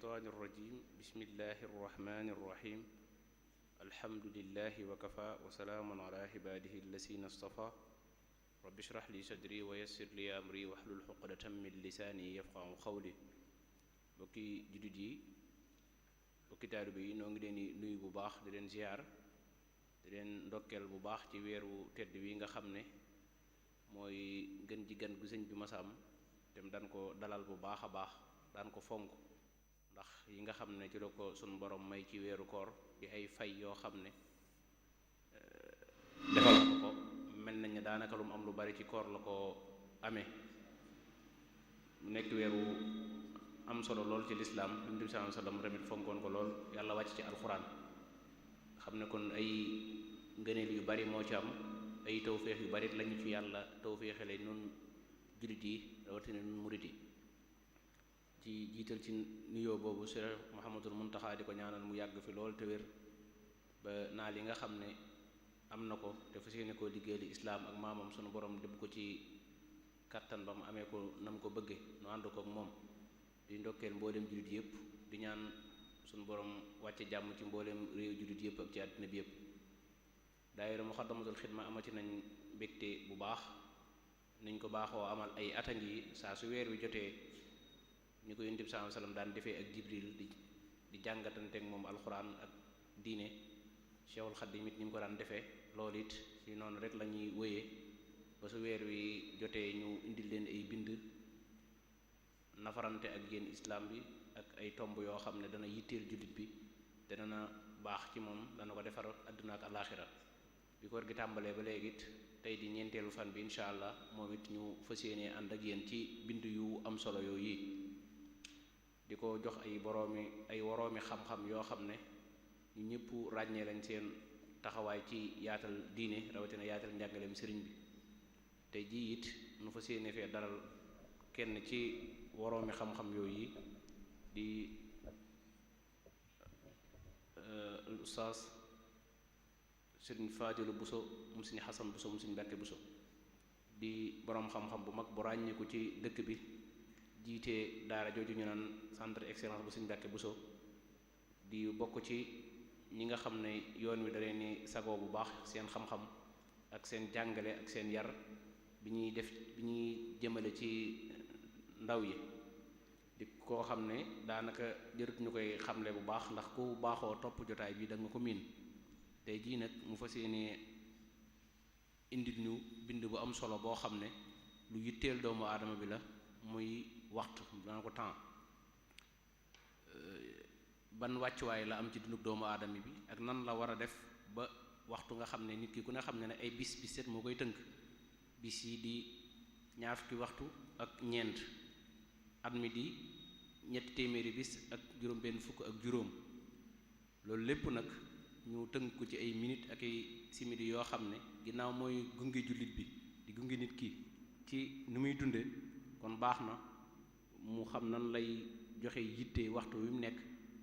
الشيطان الرجيم بسم الله الرحمن الرحيم الحمد لله وكفى وسلام على عباده الذين اصطفى رب اشرح لي صدري ويسر لي أمري واحلل عقدة من لساني يفقهوا قولي bokki jullit yi bokki taalibe yi noo ngi leen di nuyu bu baax di leen ziar di leen ndokkeel bu baax ci weeru tedd wi nga xam ne mooy gën ji gan gu sëñ bi masa am te mu daan ko dalal bu baax a baax daan ko fonk ndax yi nga xam ne ci la ko sunu borom may ci weeru koor di ay fay yoo xam ne defal ko mel nañ ne daanaka lu mu am lu bari ci koor la ko amee mu nekk weeru am solo lool ci lislaam Yonent bi sallallahu alayhi wasallam tamit fonkoon ko lool yàlla wàcc ci alxuraan xam ne kon ay ngëneel yu bari moo ci am ay tawféex yu bari lañu ci yàlla tawféexale nun jullit yi rawatina nun murit yi ci jiital ci nuyoo boobu Cheikh Mouhamadul Muntaxa di ko ñaanal mu yàgg fi lool te wér ba naal yi nga xam ne am na ko te fas yéene koo liggéeyal islaam ak maamam sunu borom def ko ci kattan ba mu amee ko nam ko bëgge nu ànd ko ak moom di ndokkeel mbooleem jullit yëpp di ñaan sunu borom wàcce jàmm ci mbooleem réew jullit yëpp ak ci àddina bi yëpp daayira Muxaddamatul Xidma amati nañ mbégte bu baax niñ ko baaxoo amal ay atan yi saa su weer wi jotee ñu ko Yonent bi sallallahu alayhi wasallam daan defee ak Jibril di jàngatanteeg moom alxuraan ak diine Cheikhul Khadim it ni mu ko daan defee loolu it ci noonu rek la ñuy wéyee ba su weer wi jotee ñu indil leen ay bind nafarante ak yéen islam bi ak ay tomb yoo xam ne dana yitteel jullit bi te dana baax ci moom dana ko defar àdduna ak alaaxira bi koor gi tàmbalee ba léegi it tey di ñeenteelu fan bi incha allah moom it ñu fas yéenee ànd ak yéen ci bind yu am solo yooyu di ko jox ay woroomi xam-xam yoo xam ne ñu ñëpp ràññee lañ seen taxawaay ci yaatal diine rawatina yaatal njàngaleem sëriñ bi tey jii it nu fas yéenee fee dalal kenn ci woroomi xam-xam yooyu di ustaas sëriñ Faadilu Buso mu sëriñ Xasan Buso mu sëriñ Mbàkke Buso di boroom xam-xam bu mag bu ràññeeku ci dëkk bi jiite daara jooju ñu naan centre excellence bu sëriñ Mbàkke Buso di bokk ci ñi nga xam ne yoon wi da leen ni sagoo bu baax seen xam-xam ak seen jàngale ak seen yar bi ñuy jëmale ci ndaw yi di koo xam ne daanaka jërut ñu koy xamle bu baax ndax ku baaxoo topp jotaay bi da nga ko miin tey jii nag mu fas yéene indil ñu bind bu am solo boo xam ne lu yitteel doomu aadama bi la muy waxtu dana ko temps ban wàccuwaay la am ci dunduk doomu aadama bi ak nan la war a def ba waxtu nga xam ne nit ki ku ne xam ne ne ay bis set moo koy tënk bis yi di ñaar fukki waxtu ak ñeent at mi di ñetti téeméeri bis ak juróom benn fukk ak juróom loolu lépp nag ñu tënk ko ci ay minutes ak ay simili yoo xam ne ginnaaw mooy gunge jullit bi di gunge nit ki ci nu muy dunde kon baax na mu xam nan lay joxe yitte waxtu wi mu nekk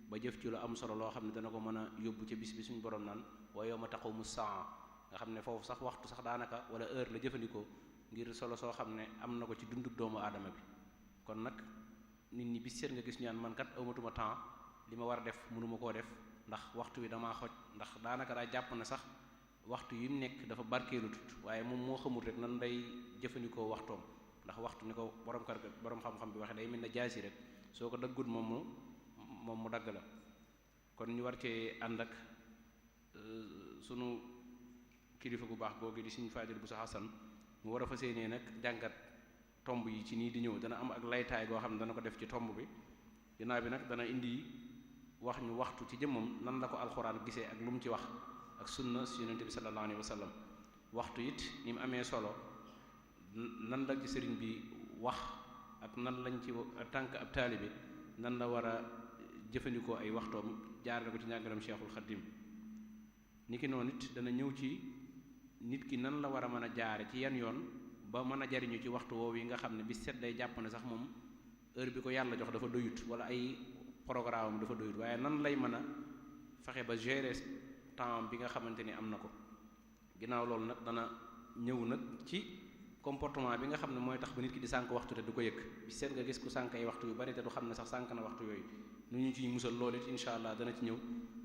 ba jëf ci lu am solo loo xam ne dana ko mën a yóbbu ca bis bi suñu borom naan wa yawma taqumu saa nga xam ne foofu sax waxtu sax daanaka wala heure la jëfandikoo ngir solo soo xam ne am na ko ci dunduk doomu aadama bi kon nag nit ñi bis seet nga gis ñaan man kat amatuma temps li ma war a def mënuma koo def ndax waxtu wi damaa xoj ndax daanaka daa jàpp na sax waxtu yi mu nekk dafa barkeelu tut waaye moom moo xamul rek nan day jëfandikoo waxtoom ndax waxtu ni ko borom xam-xam bi waxee day mel ne jaasi rek soo ko daggut moom mu dagg la kon ñu war cee ànd ak sunu kilifa gu baax googu di Sëriñ Faadil Buso Xasan mu war a fas yéenee nag jàngat tomb yi ci nii di ñëw dana am ak laytaay goo xam ne dana ko def ci tomb bi ginnaaw bi nag dana indi wax ñu waxtu ci jëmmam nan la ko alxuraan gisee ak lu mu ci wax ak sunna si Yonent bi sallallahu alayhi wa sallam waxtu it ni mu amee solo nan la ci sëriñ bi wax ak nan lañ ci tànk ab taalibe nan la war a jëfandikoo ay waxtoom jaar na ko ci njàngalam Cheikhul Khadim niki noonu it dana ñëw ci nit ki nan la war a mën a jaare ci yan yoon ba mën a jariñu ci waxtu woowu yi nga xam ne bis set day jàpp ne sax moom heure bi ko yàlla jox dafa doyut wala ay programme dafa doyut waaye nan lay mën a fexe ba gérer temps bi nga xamante ni am na ko ginnaaw loolu nag dana ñëw nag ci comportement bi nga xam ne mooy tax ba nit ki di sànk waxtu te du ko yëg bi seet nga gis ku sànk ay waxtu yu bari te du xam ne sax sànk na waxtu yooyu nu ñu ciy musal loolu it incha allah dana ci ñëw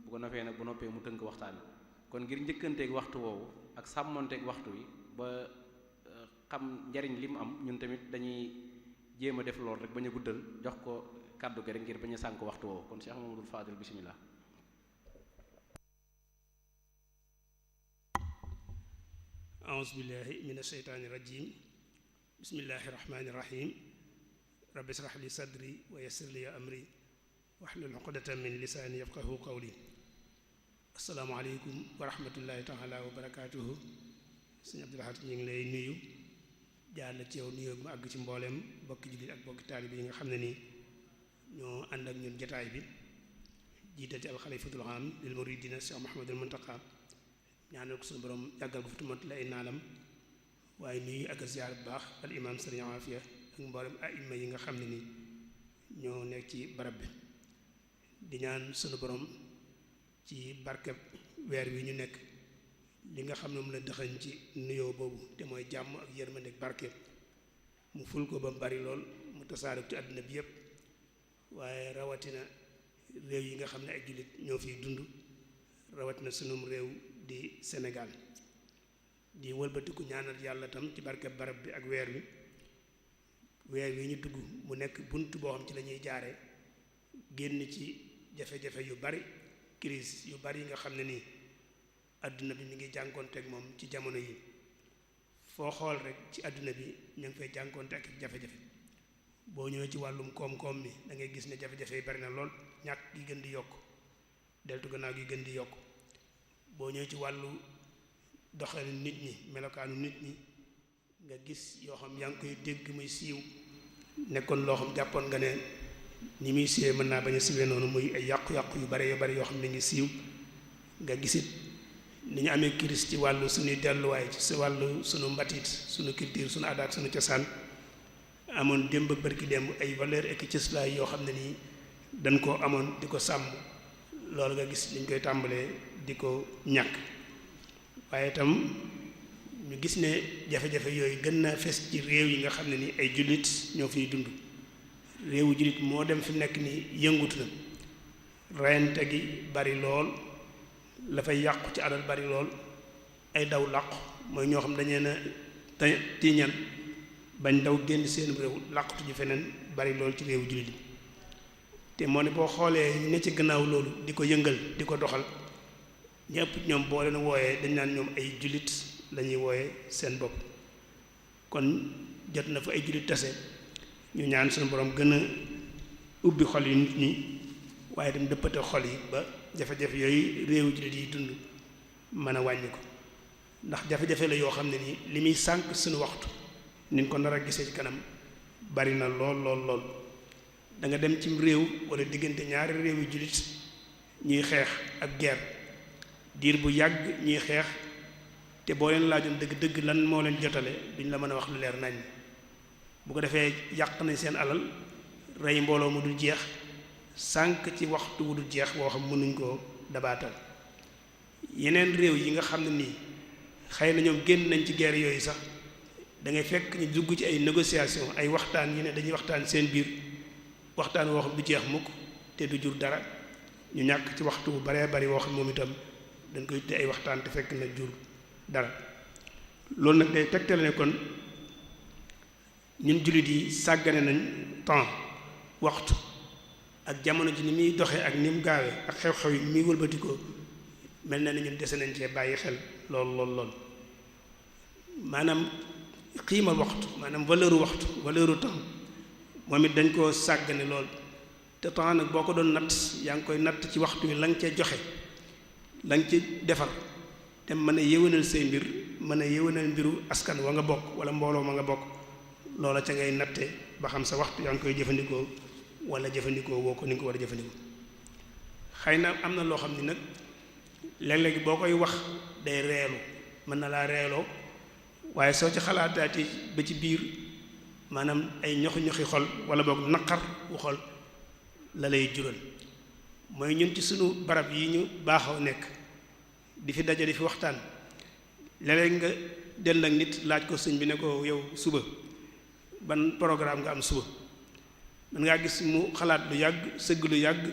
bu ko nofee nag bu noppee mu tënk waxtaan wi kon ngir njëkkanteeg waxtu woowu ak sàmmonteeg waxtu wi ba xam njariñ li mu am ñun tamit dañuy jéem a def lool rek bañ a guddal jox ko kàddu gi rek ngir bañ a sànk waxtu woowu kon Cheikh Mamadou Fadil bismillah. a'uuzu billahi mina shaytaani rajiim bismillahi rahmaani rahiim rabbi israh li sadri wa yassir li amri wahlul uqdatan min lisaani yafqahu qawli. assalaamu aleykum wa rahmatullahi taala wa barakaatuhu. sëñ Abdul Ahad ñu ngi lay nuyu jaar la ci yow nuyoo mu àgg ci mbooleem bokki jullit ak bokki taalibe yi nga xam ne nii ñoo ànd ak ñun jotaay bi jiital ci alxalifatul aam lil muridina Cheikh Mouhamadul Muntaqa ñaanal ko suñu borom yàggal ko fi tumat la ay naalam waaye nuyu ak ziyaar bu baax al imam sëriñ Afia ak mboolem aima yi nga xam ne nii ñoo nekk ci barab bi di ñaan suñu borom ci barkeb weer wi ñu nekk li nga xam ne mu la dëxañ ci nuyoo boobu te mooy jàmm ak yërmande ak barke mu ful ko ba mu bari lool mu tasaare ci àdduna bi yépp waaye rawatina réew yi nga xam ne ay jullit ñoo fiy dund rawatina sunum réew di Sénégal di wëlbatiku ñaanal yàlla tam ci barke barab bi ak weer wi ñu dugg mu nekk bunt boo xam ci lañuy jaare génn ci jafe-jafe yu bari crise yu bari yi nga xam ne nii àdduna bi mi ngi jànkoonteeg moom ci jamono yi foo xool rek ci àdduna bi ñu ngi fay jànkoonte ak jafe-jafe boo ñëwee ci wàllum koom-koom mi da ngay gis ne jafe-jafe yi bari na lool ñàkk gi gën di yokk deltu gannaaw gi gën di yokk boo ñëwee ci wàllu doxalin nit ñi melokaanu nit ñi nga gis yoo xam yaa ngi koy dégg muy siiw nekkoon loo xam jàppoon nga ne ni muy siiwee mën naa bañ a siiwee noonu muy ay yàqu-yàqu yu bari yoo xam ne ngi siiw nga gisit ni ñu amee crise ci wàllu suñuy delluwaay ci wàllu suñu mbatit suñu culture suñu aada ak suñu cosaan amoon démb ak barki démb ay valeur ak cëslaay yoo xam ne nii dañ koo amoon di ko sàmm loolu nga gis liñ koy tàmbalee di ko ñàkk waaye itam ñu gis ne jafe-jafe yooyu gën naa fes ci réew yi nga xam ne ni ay jullit ñoo fiy dund réewu jullit moo dem fi mu nekk nii yëngutu na reyante gi bari lool la fay yàqu ci alal bari lool ay daw làqu mooy ñoo xam dañee na tiiñal bañ daw génn seen réew làqutu ji feneen bari lool ci réewu jullit yi te moo ne boo xoolee ne ci gannaaw loolu di ko yëngal di ko doxal ñëpp ñoom boo leen wooyee dañ naan ñoom ay jullit lañuy wooyee seen bopp kon jot na fa ay jullit tase ñu ñaan suñu borom gën a ubbi xol yi nit ñi waaye dem dëppate xol yi ba jafe-jafe yooyu réewu jullit yi dund mën a wàññi ko ndax jafe-jafe la yoo xam ne nii li muy sànq suñu waxtu niñ ko nar a gisee ci kanam bari na lool da nga dem cim réew wala diggante ñaari réewu jullit ñuy xeex ak guerre diir bu yàgg ñuy xeex te boo leen laajoon dëgg-dëgg lan moo leen jotale duñ la mën a wax lu leer nañ bu ko defee yàq nañ seen alal rey mbooloo mu dul jeex sànq ci waxtu wu dul jeex boo xam mënuñ koo dabaatal yeneen réew yi nga xam ne nii xëy na ñoom génn nañ ci guerre yooyu sax da ngay fekk ñu dugg ci ay négociation ay waxtaan yi ne dañuy waxtaan seen biir waxtaan woo xam du jeex mukk te du jur dara ñu ñàkk ci waxtu bu baree bari woo xam moom itam dañ koy tudde ay waxtaan te fekk na jur dara loolu nag day tegtale ne kon ñun jullit yi sàggane nañ temps waxtu ak jamono ji ni muy doxee ak ni mu gaawee ak xew-xew yi ni muy wëlbatikoo mel na ni ñun dese nañ cee bàyyi xel lool maanaam xiimal waxtu maanaam valeur temps moom it dañ koo sàggane lool te temps nag boo ko doon natt yaa ngi koy natt ci waxtu wi la nga cee joxe la nga ci defar te mën a yéwénal say mbir mën a yéwénal mbiru askan wa nga bokk wala mbooloo ma nga bokk loola ca ngay natte ba xam sa waxtu yaa ngi koy jëfandikoo wala jëfandikoo woo ko ni nga ko war a jëfandikoo xëy na am na loo xam ni nag léeg-léeg boo koy wax day reelu mën na laa reeloo waaye soo ci xalaataati ba ci biir maanaam ay ñoxi xol wala boog naqar wu xol la lay jural mooy ñun ci sunu barab yi ñu baaxoo nekk di fi daje di fi waxtaan léeg-léeg nga dend ak nit laaj ko sëñ bi ne ko yow suba ban programme nga am suba man ngaa gis mu xalaat lu yàgg sëgg lu yàgg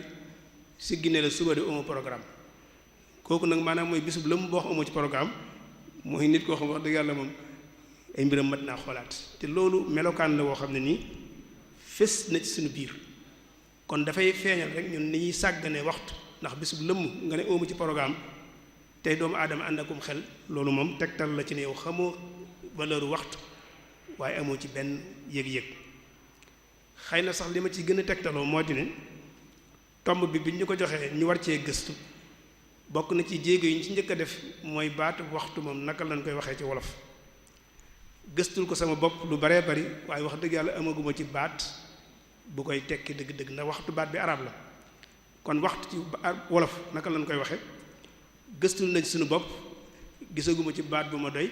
siggi ne la suba de amoo programme kooku nag maanaam mooy bisub lëmm boo xam amoo ci programme mooy nit koo xam wax dëgg yàlla moom ay mbiram mat naa xoolaat te loolu melokaan la woo xam ne nii fés na ci suñu biir kon dafay feeñal rek ñun ni ñuy sàggane waxtu ndax bisub lëmm nga ne amu ci programme tey doomu aadama ànd akum xel loolu moom tegtal la ci ne yow xamoo valeur waxtu waaye amoo ci benn yëg-yëg xëy na sax li ma ci gën a tegtaloo moo di ne tomb bi ñu ko joxee ñu war cee gëstu bokk na ci jéego yi ñu ci njëkk a def mooy baatu waxtu moom naka lañ koy waxee ci wolof gëstul ko sama bopp lu baree bari waaye wax dëgg yàlla amaguma ci baat bu koy tekki dëgg-dëgg ndax waxtu baat bi arab la kon waxtu ci wolof naka lañ koy waxee gëstul nañ suñu bopp gisaguma ci baat bu ma doy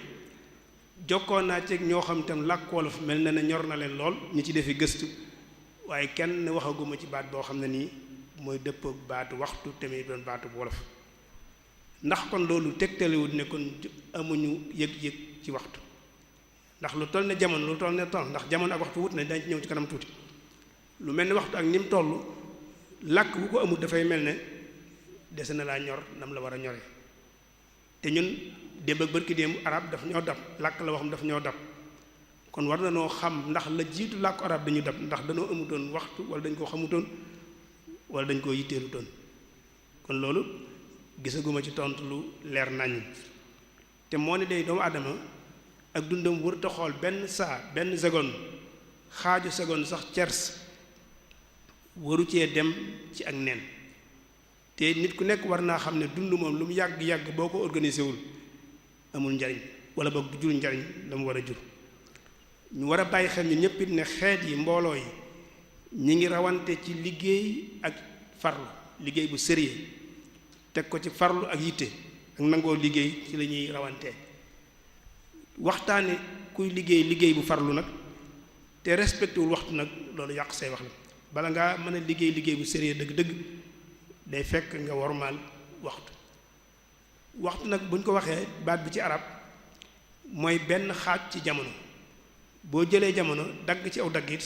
jokkoon naa ci ñoo xam itam làkk wolof mel na ne ñor na leen lool ñu ci defi gëstu waaye kenn waxaguma ci baat boo xam ne nii mooy dëppook baatu waxtu tamit doon baatu bu wolof ndax kon loolu tegtalewut ne kon amuñu yëg-yëg ci waxtu ndax lu toll ne jamono lu toll ne temps ndax jamono ak waxtu wut na dañ ci ñëw ci kanam tuuti lu mel ne waxtu ak ni mu toll làkk bu ko amul dafay mel ne dese na laa ñor nam la war a ñoree te ñun démb ak bërki démb arab daf ñoo dab làkk la waxam daf ñoo dab kon war na noo xam ndax la jiitu làkku arab dañu dab ndax dañoo amutoon waxtu wala dañ koo xamutoon wala dañ koo yitteelutoon kon loolu gisaguma ci tontu lu leer nañu te moo ne day doomu aadama ak dundam wër ta xool benn saa benn seconde xaaju seconde sax cers waru cee dem ci ak nen te nit ku nekk war naa xam ne dund moom lu mu yàgg-yàgg boo ko organisé wul amul njariñ wala boog du jur njariñ la mu war a jur ñu war a bàyyi xel ñu ñëpp it ne xeet yi mbooloo yi ñi ngi rawante ci liggéey ak farlu liggéey bu sérieux teg ko ci farlu ak yitte ak nangoo liggéey ci la ñuy rawantee waxtaane kuy liggéey bu farlu nag te respecté wul waxtu nag loolu yàq say wax la bala ngaa mën a liggéey bu sérieux dëgg-dëgg day fekk nga wormaal waxtu nag buñ ko waxee baat bi ci arab mooy benn xaaj ci jamono boo jëlee jamono dagg ci aw daggit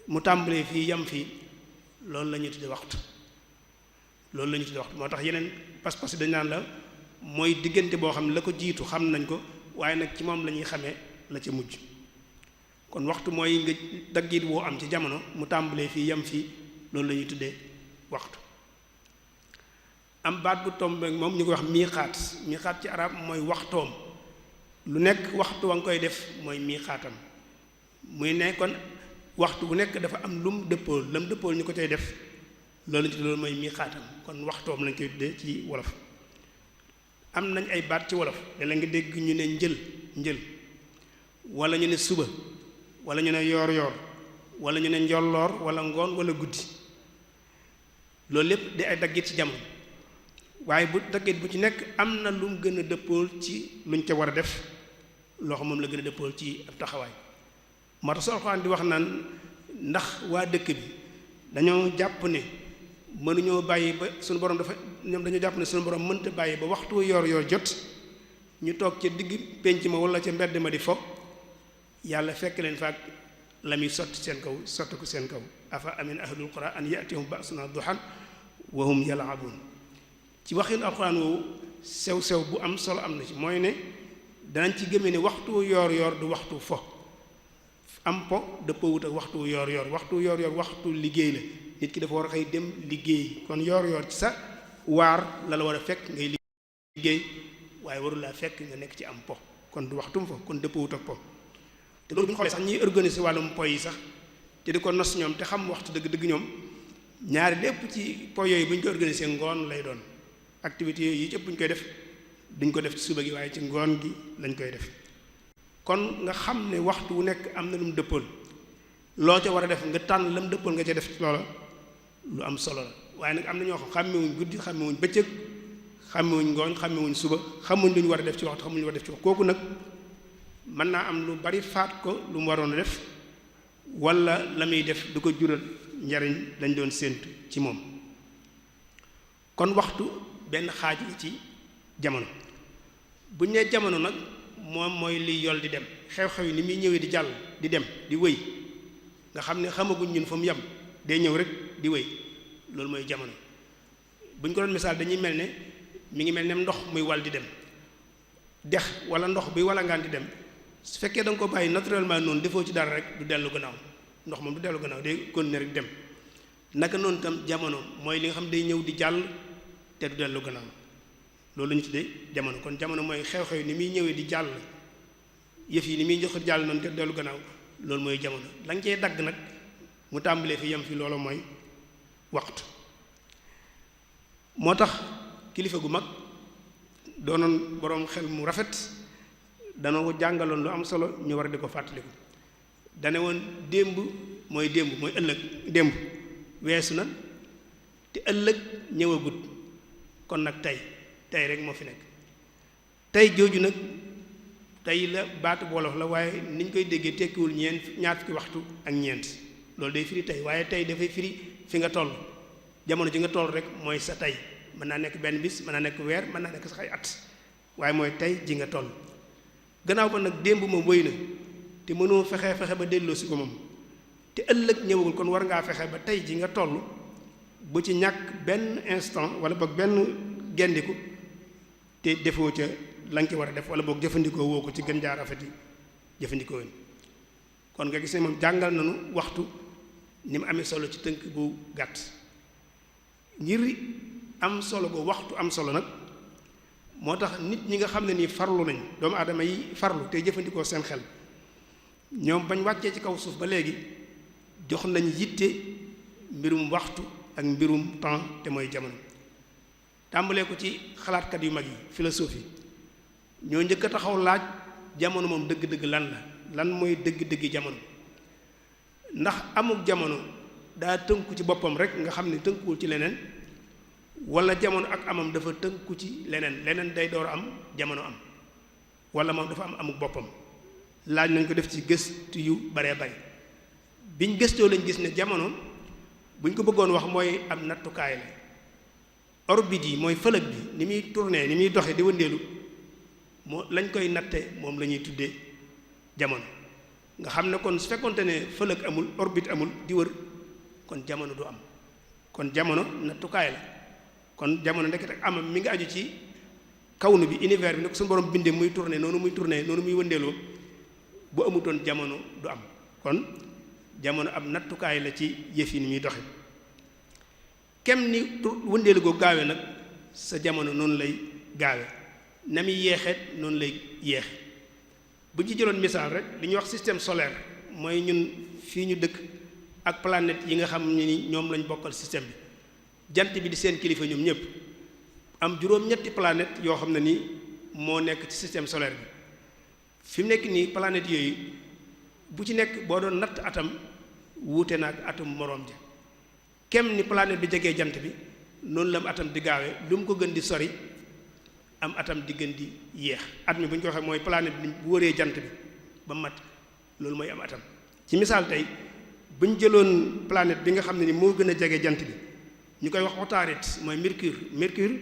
mu tàmbalee fii yam fii loolu la ñuy tudde waxtu moo tax yeneen pas-pas dañ naan la mooy diggante boo xam ne la ko jiitu xam nañ ko waaye nag ci moom la ñuy xamee la ca mujj kon waxtu mooy nga daggit woo am ci jamono mu tàmbalee fii yam fii loolu la ñuy tuddee waxtu am baat bu tombe moom ñu koy wax miixaat ci arab mooy waxtoom lu nekk waxtu wa nga koy def mooy miixaatam muy ne kon waxtu bu nekk dafa am lum dëppool lam dëppool ñu ko cay def loolu mooy miixaatam kon waxtoom lañ koy tuddee ci wolof am nañ ay baat ci wolof da la nga dégg ñu ne njël wala ñu ne suba wala ñu ne yoor wala ñu ne njolloor wala ngoon wala guddi loolu lépp di ay daggit ci jamono waaye bu daggit bu ci nekk am na lu mu gën a dëppool ci luñ ca war a def loo xam moom la gën a dëppool ci ab taxawaay moo tax Alxuraan di wax naan ndax waa dëkk bi dañoo jàpp ne mënuñoo bàyyi ba suñu borom ñoom dañoo jàpp ne suñu borom mënta bàyyi ba waxtu yor jot ñu toog ca digg pénc ma wala ca mbedd ma di fo yàlla fekk leen faak la muy sotti ko seen kaw afa amin ahlul qura an yatihum ba'suna duhan wa hum yal'abun ci waxin alxuraan woowu sew bu am solo am na ci mooy ne danañ ci gëmee ne waxtu yor du waxtu fo am po dëppoo wut ak waxtu yor waxtu liggéey la nit ki dafa war a xëy dem liggéey kon yor ci sa waar la war a fekk ngay liggéey waaye warul laa fekk nga nekk ci am po kon du waxtum fo kon dëppoo wut ak po te loolu bu ñu xoolee sax ñiy organiser wàllum po yi sax te di ko nos ñoom te xam waxtu dëgg-dëgg ñoom ñaari lépp ci po yooyu bu ñu ko organiser ngoon lay doon activités yooyu yi ci ëpp bu ñu koy def duñ ko def ci suba gi waaye ci ngoon gi lañ koy def kon nga xam ne waxtu wu nekk am na lu mu dëppool loo ca war a def nga tànn la mu dëppool nga ca def loola lu am solo la waaye nag am na ñoo xam xàmmewuñ guddi xàmmewuñ bëccëg xàmmewuñ ngooñ xàmmewuñ suba xamuñ lu ñu war a def ci waxtu xamuñ lu ñu war a def ci waxtu kooku nag mën naa am lu bari faat ko lu mu waroon a def wala la muy def du ko jural njariñ lañ doon séentu ci moom kon waxtu benn xaaj la ci jamono bu ñu nee jamono nag moom mooy liy yol di dem xew-xew yi ni muy ñëwee di jàll di dem di wëy nga xam ne xamaguñ ñun fa mu yem day ñëw rek di wéy loolu mooy jamono bu ñu ko doon misaal dañuy mel ne mi ngi mel ne ndox muy wal di dem dex wala ndox buy walangaan di dem su fekkee da nga ko bàyyi naturellement noonu defoo ci dara rek du dellu gannaaw ndox moom du dellu gannaaw day continuer rek dem naka noonu tam jamono mooy li nga xam day ñëw di jàll te du dellu gannaaw loolu la ñu tuddee jamono kon jamono mooy xew-xew ni muy ñëwee di jàll yëf yi ni muy jox jàll noonu te du dellu gannaaw loolu mooy jamono la nga cee dagg nag mu tàmbalee fi yem fi loolu mooy waxtu moo tax kilifa gu mag doonoon boroom xel mu rafet dana ko jàngaloon lu am solo ñu war a di ko fàttaliku dane woon démb mooy ëllëg démb weesu na te ëllëg ñëwagut kon nag tey rek moo fi nekk tey jooju nag tey la baatu wolof la waaye ni ñu koy déggee tekkiwul ñaar fukki waxtu ak ñeent loolu day firi tey waaye tey dafay firi fi nga toll jamono ji nga toll rek mooy sa tey mën naa nekk benn bis mën naa nekk weer mën naa nekk sax ay at waaye mooy tey ji nga toll gannaaw ba nag démb moom wéy na te mënoo fexe ba delloo si ko moom te ëllëg ñëwagul kon war ngaa fexe ba tey ji nga toll bu ci ñàkk benn instant wala boog benn gendiku te defoo ca la nga ci war a def wala boog jëfandikoo woo ko ci gën jaar rafet yi jëfandikoo woon kon nga gis ne moom jàngal nañu waxtu ni mu amee solo ci tënk bu gàtt ngir am solo go waxtu am solo nag moo tax nit ñi nga xam ne nii farlu nañ doomu aadama yi farlu te jëfandikoo seen xel ñoom bañ wàccee ci kaw suuf ba léegi jox nañ yitte mbirum waxtu ak mbirum temps te mooy jamono tàmbalee ko ci xalaatkat yu mag yi philosophie ñoo njëkk a taxaw laaj jamono moom dëgg-dëgg lan mooy dëgg-dëgg jamono ndax amuk jamono daa tënku ci boppam rek nga xam ne tënkuwul ci leneen wala jamono ak amam dafa tënku ci leneen day door am jamono am wala moom dafa am amuk boppam laaj nañ ko def ci gëstu yu baree bari biñ gëstoo lañ gis ne jamono buñ ko bëggoon wax mooy am nattukaay la orbite yi mooy fëlëg bi ni muy tourner ni muy doxe di wëndeelu moo lañ koy natte moom la ñuy tuddee jamono nga xam ne kon su fekkonte ne fëlëg amul orbite amul di wër kon jamono du am kon jamono nattukaay la kon jamono ndekete ak amam mi ngi aju ci kawnu bi univers bi ne ko suñu borom bindee muy tourner noonu muy wëndeeloo bu amutoon jamono du am kon jamono ab nattukaay la ci yëf yi ni muy doxe kem ni wëndeelu goo gaawe nag sa jamono noonu lay gaawe na muy yeexeet noonu lay yeexe bu ci jëloon misaal rek li ñuy wax système solaire mooy ñun fii ñu dëkk ak planète yi nga xam ne ni ñoom lañ bokkal système bi jant bi di seen kilifa ñoom ñëpp am juróom-ñetti planète yoo xam ne ni moo nekk ci système solaire bi fi mu nekk nii planète yooyu bu ci nekk boo doon natt atam wuute na ak atum moroom ja kem ni planète bi jegee jant bi noonu la am atam di gaawee lu mu ko gën di sori am atam di gën di yéex at mi bu ñu ko waxee mooy planète bi bu wëree jant bi ba mat loolu mooy am atam ci misaal tey bu ñu jëloon planète bi nga xam ne ni moo gën a jege jant bi ñu koy wax Autarite mooy Mercure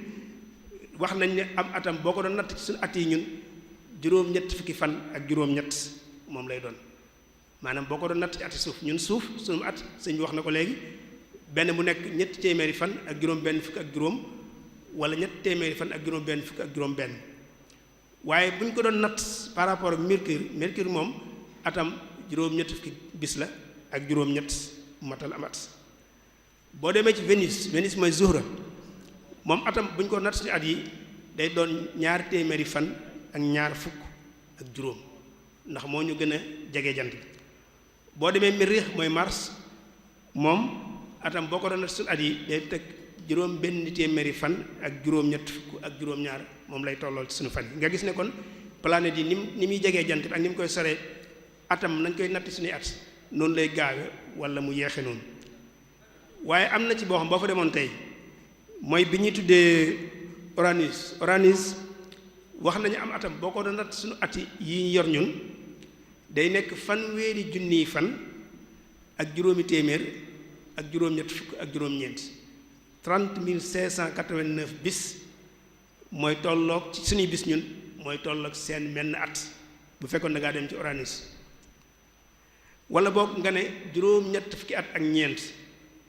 wax nañ ne am atam boo ko doon natt ci suñu at yi ñun juróom-ñett fukki fan ak juróom-ñett moom lay doon maanaam boo ko doon natt ci ati suuf ñun suuf suñu at sëñ bi wax na ko léegi benn bu nekk ñetti téeméeri fan ak juróom benn fukk ak juróom wala ñetti téeméeri fan ak juróom benn fukk ak juróom benn waaye bu ñu ko doon natt par rapport ak Mercure moom atam juróom-ñett fukki bis la ak juróom-ñett matal am at boo demee ci Vénus mooy Zuhra moom atam bu ñu ko natt ci at yi day doon ñaar téeméeri fan ak ñaar fukk ak juróom ndax moo ñu gën a jege jant bi boo demee Mériix mooy Mars moom atam boo ko doon natt suñu at yi day teg juróom benn téeméeri fan ak juróom-ñett fukk ak juróom-ñaar moom lay tollool ci suñu fan yi nga gis ne kon planète yi ni muy jegee jant bi ak ni mu koy soree atam nañ koy natt suñuy at noonu lay gaawe wala mu yeexe noonu waaye am na ci boo xam boo fa demoon tey mooy bi ñuy tuddee Uranus wax nañu am atam boo ko doon natt suñu at yi ñu yor ñun day nekk fanweeri junniy fan ak juróomi téeméer ak juróom-ñett fukk ak juróom-ñeent 30 589 bis mooy tolloog ci suñuy bis ñun mooy tolloog seen menn at bu fekkoon da ngaa dem ci Uranus wala boog nga ne juróom-ñett fukki at ak ñeent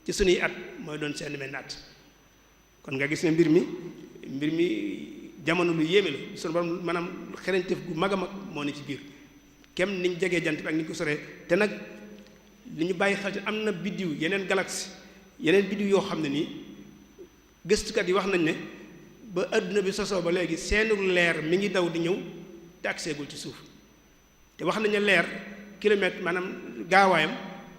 ci sunuy at mooy doon seen benn at. kon nga gis ne mbir mi jamono lu yéeme la sunu borom maanaam xereñteef gu mag a mag moo ne ci biir kem niñ jegee jant bi ak ni ñu ko soree te nag li ñu bàyyi xel am na biddiw yeneen galaxie yeneen biddiw yoo xam ne nii gëstukat yi wax nañ ne ba adduna bi sosoo ba léegi seenu leer mi ngi daw di ñëw te agseegul ci suuf te wax nañ ne leer kilomètre maanaam gaawaayam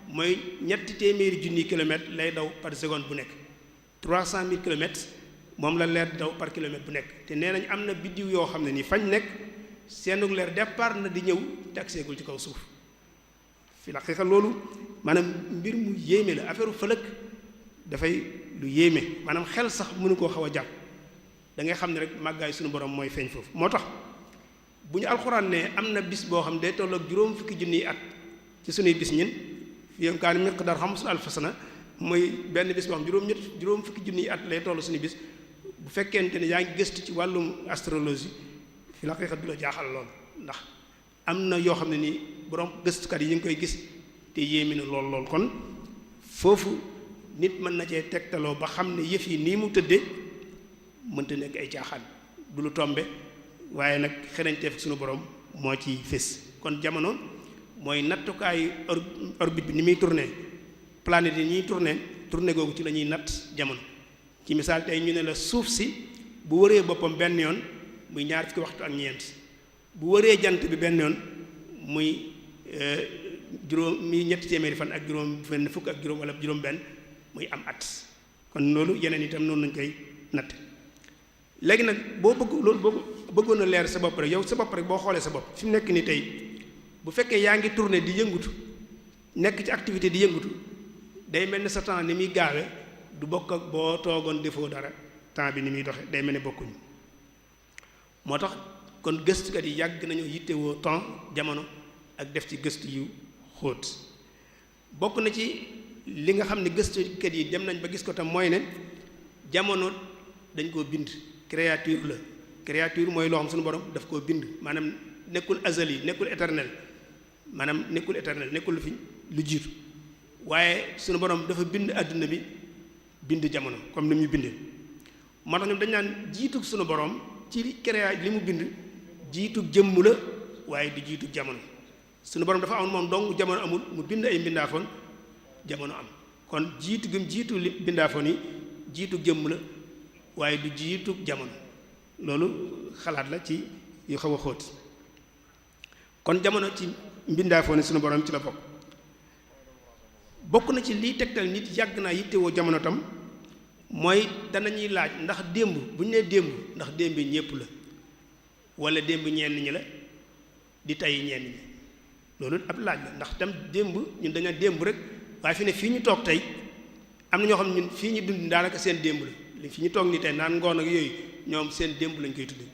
mooy 300,000 kilomètres lay daw par seconde bu nekk 300,000 kilomètres moom la leer di daw par kilomètre bu nekk te nee nañ am na biddiw yoo xam ne nii fañ nekk seenu leer départ na di ñëw te agseegul ci kaw suuf fi la xeexal loolu maanaam mbir mu yéeme la affaire fëlëg dafay lu yéeme maanaam xel sax mënu koo xaw a jàpp da ngay xam ne rek màggaay suñu borom mooy feeñ foofu moo tax bu ñu alxuraan ne am na bis boo xam day tolloog juróom fukki junniy at ci suñuy bis ñin fi yom kaan miqdaar 50,000 sana mooy benn bis boo xam juróom fukki junniy at lay toll suñuy bis bu fekkente ne yaa ngi gëstu ci wàllum astrologie fi la xeexat du la jaaxal lool ndax am na yoo xam ne nii borom gëstukat yi ñu ngi koy gis te yéemi na lool kon foofu nit mën na cee tegtaloo ba xam ne yëf yi nii mu tëddee mënta nekk ay caaxaan du lu tombe waaye nag xereñteef suñu borom moo ci fés kon jamono mooy nattukaayu orbite bi ni muy tourné planète yi ñuy tourné googu ci la ñuy natt jamono ci misaal tey ñu ne la suuf si bu wëree boppam benn yoon muy 2 fukki waxtu ak ñeent bu wëree jant bi benn yoon muy ñetti téeméeri fan ak juróom benn fukk ak juróom wala juróom benn muy am at kon loolu yeneen itam noonu lañ koy natt léegi nag boo bëggoon a leer sa bopp rek yow sa bopp rek boo xoolee sa bopp fi mu nekk ni tey bu fekkee yaa ngi tourné di yëngutu nekk ci activité di yëngutu day mel ni sa temps ni muy gaawe du bokk ak boo toogoon defoo dara temps bi ni muy doxe day mel ni bokkuñu moo tax kon gëstukat yi yàgg nañoo yittewoo temps jamono ak def ci gëstu yu xóot bokk na ci li nga xam ne gëstukat yi dem nañ ba gis ko tam mooy ne jamono dañ koo bind créature la créature mooy loo xam suñu borom daf koo bind maanaam nekkul azali nekkul éternel maanaam nekkul éternel nekkul lu fi lu jiitu waaye suñu borom dafa bind àdduna bi bind jamono comme ni mu bindee moo tax ñoom dañ naan jiitug suñu borom ci li mu bind jiitug jëmm la waaye du jiitug jamono suñu borom dafa amoon moom dong jamono amul mu bind ay mbindaafoon jamono am kon jiitu gëm jiitu li mbindaafoon yi jiitug jëmm la waaye du jiitug jamono loolu xalaat la ci yu xaw a xóot kon jamono ci mbindaafoon yi suñu borom ci la bokk na ci liy tegtal nit yàgg naa yittewoo jamono tam mooy danañuy laaj ndax démb bu ñu nee démb ndax démb ñépp la wala démb ñenn ñi la di tey ñenn ñi loolu ab laaj la ndax tam démb ñun dañu démb rek waaye fi ne fii ñu toog tey am na ñoo xam ne ñun fii ñu dund daanaka seen démb la fi ñu toog nii tey naan ngoon ak yooyu ñoom seen démb lañ koy tudde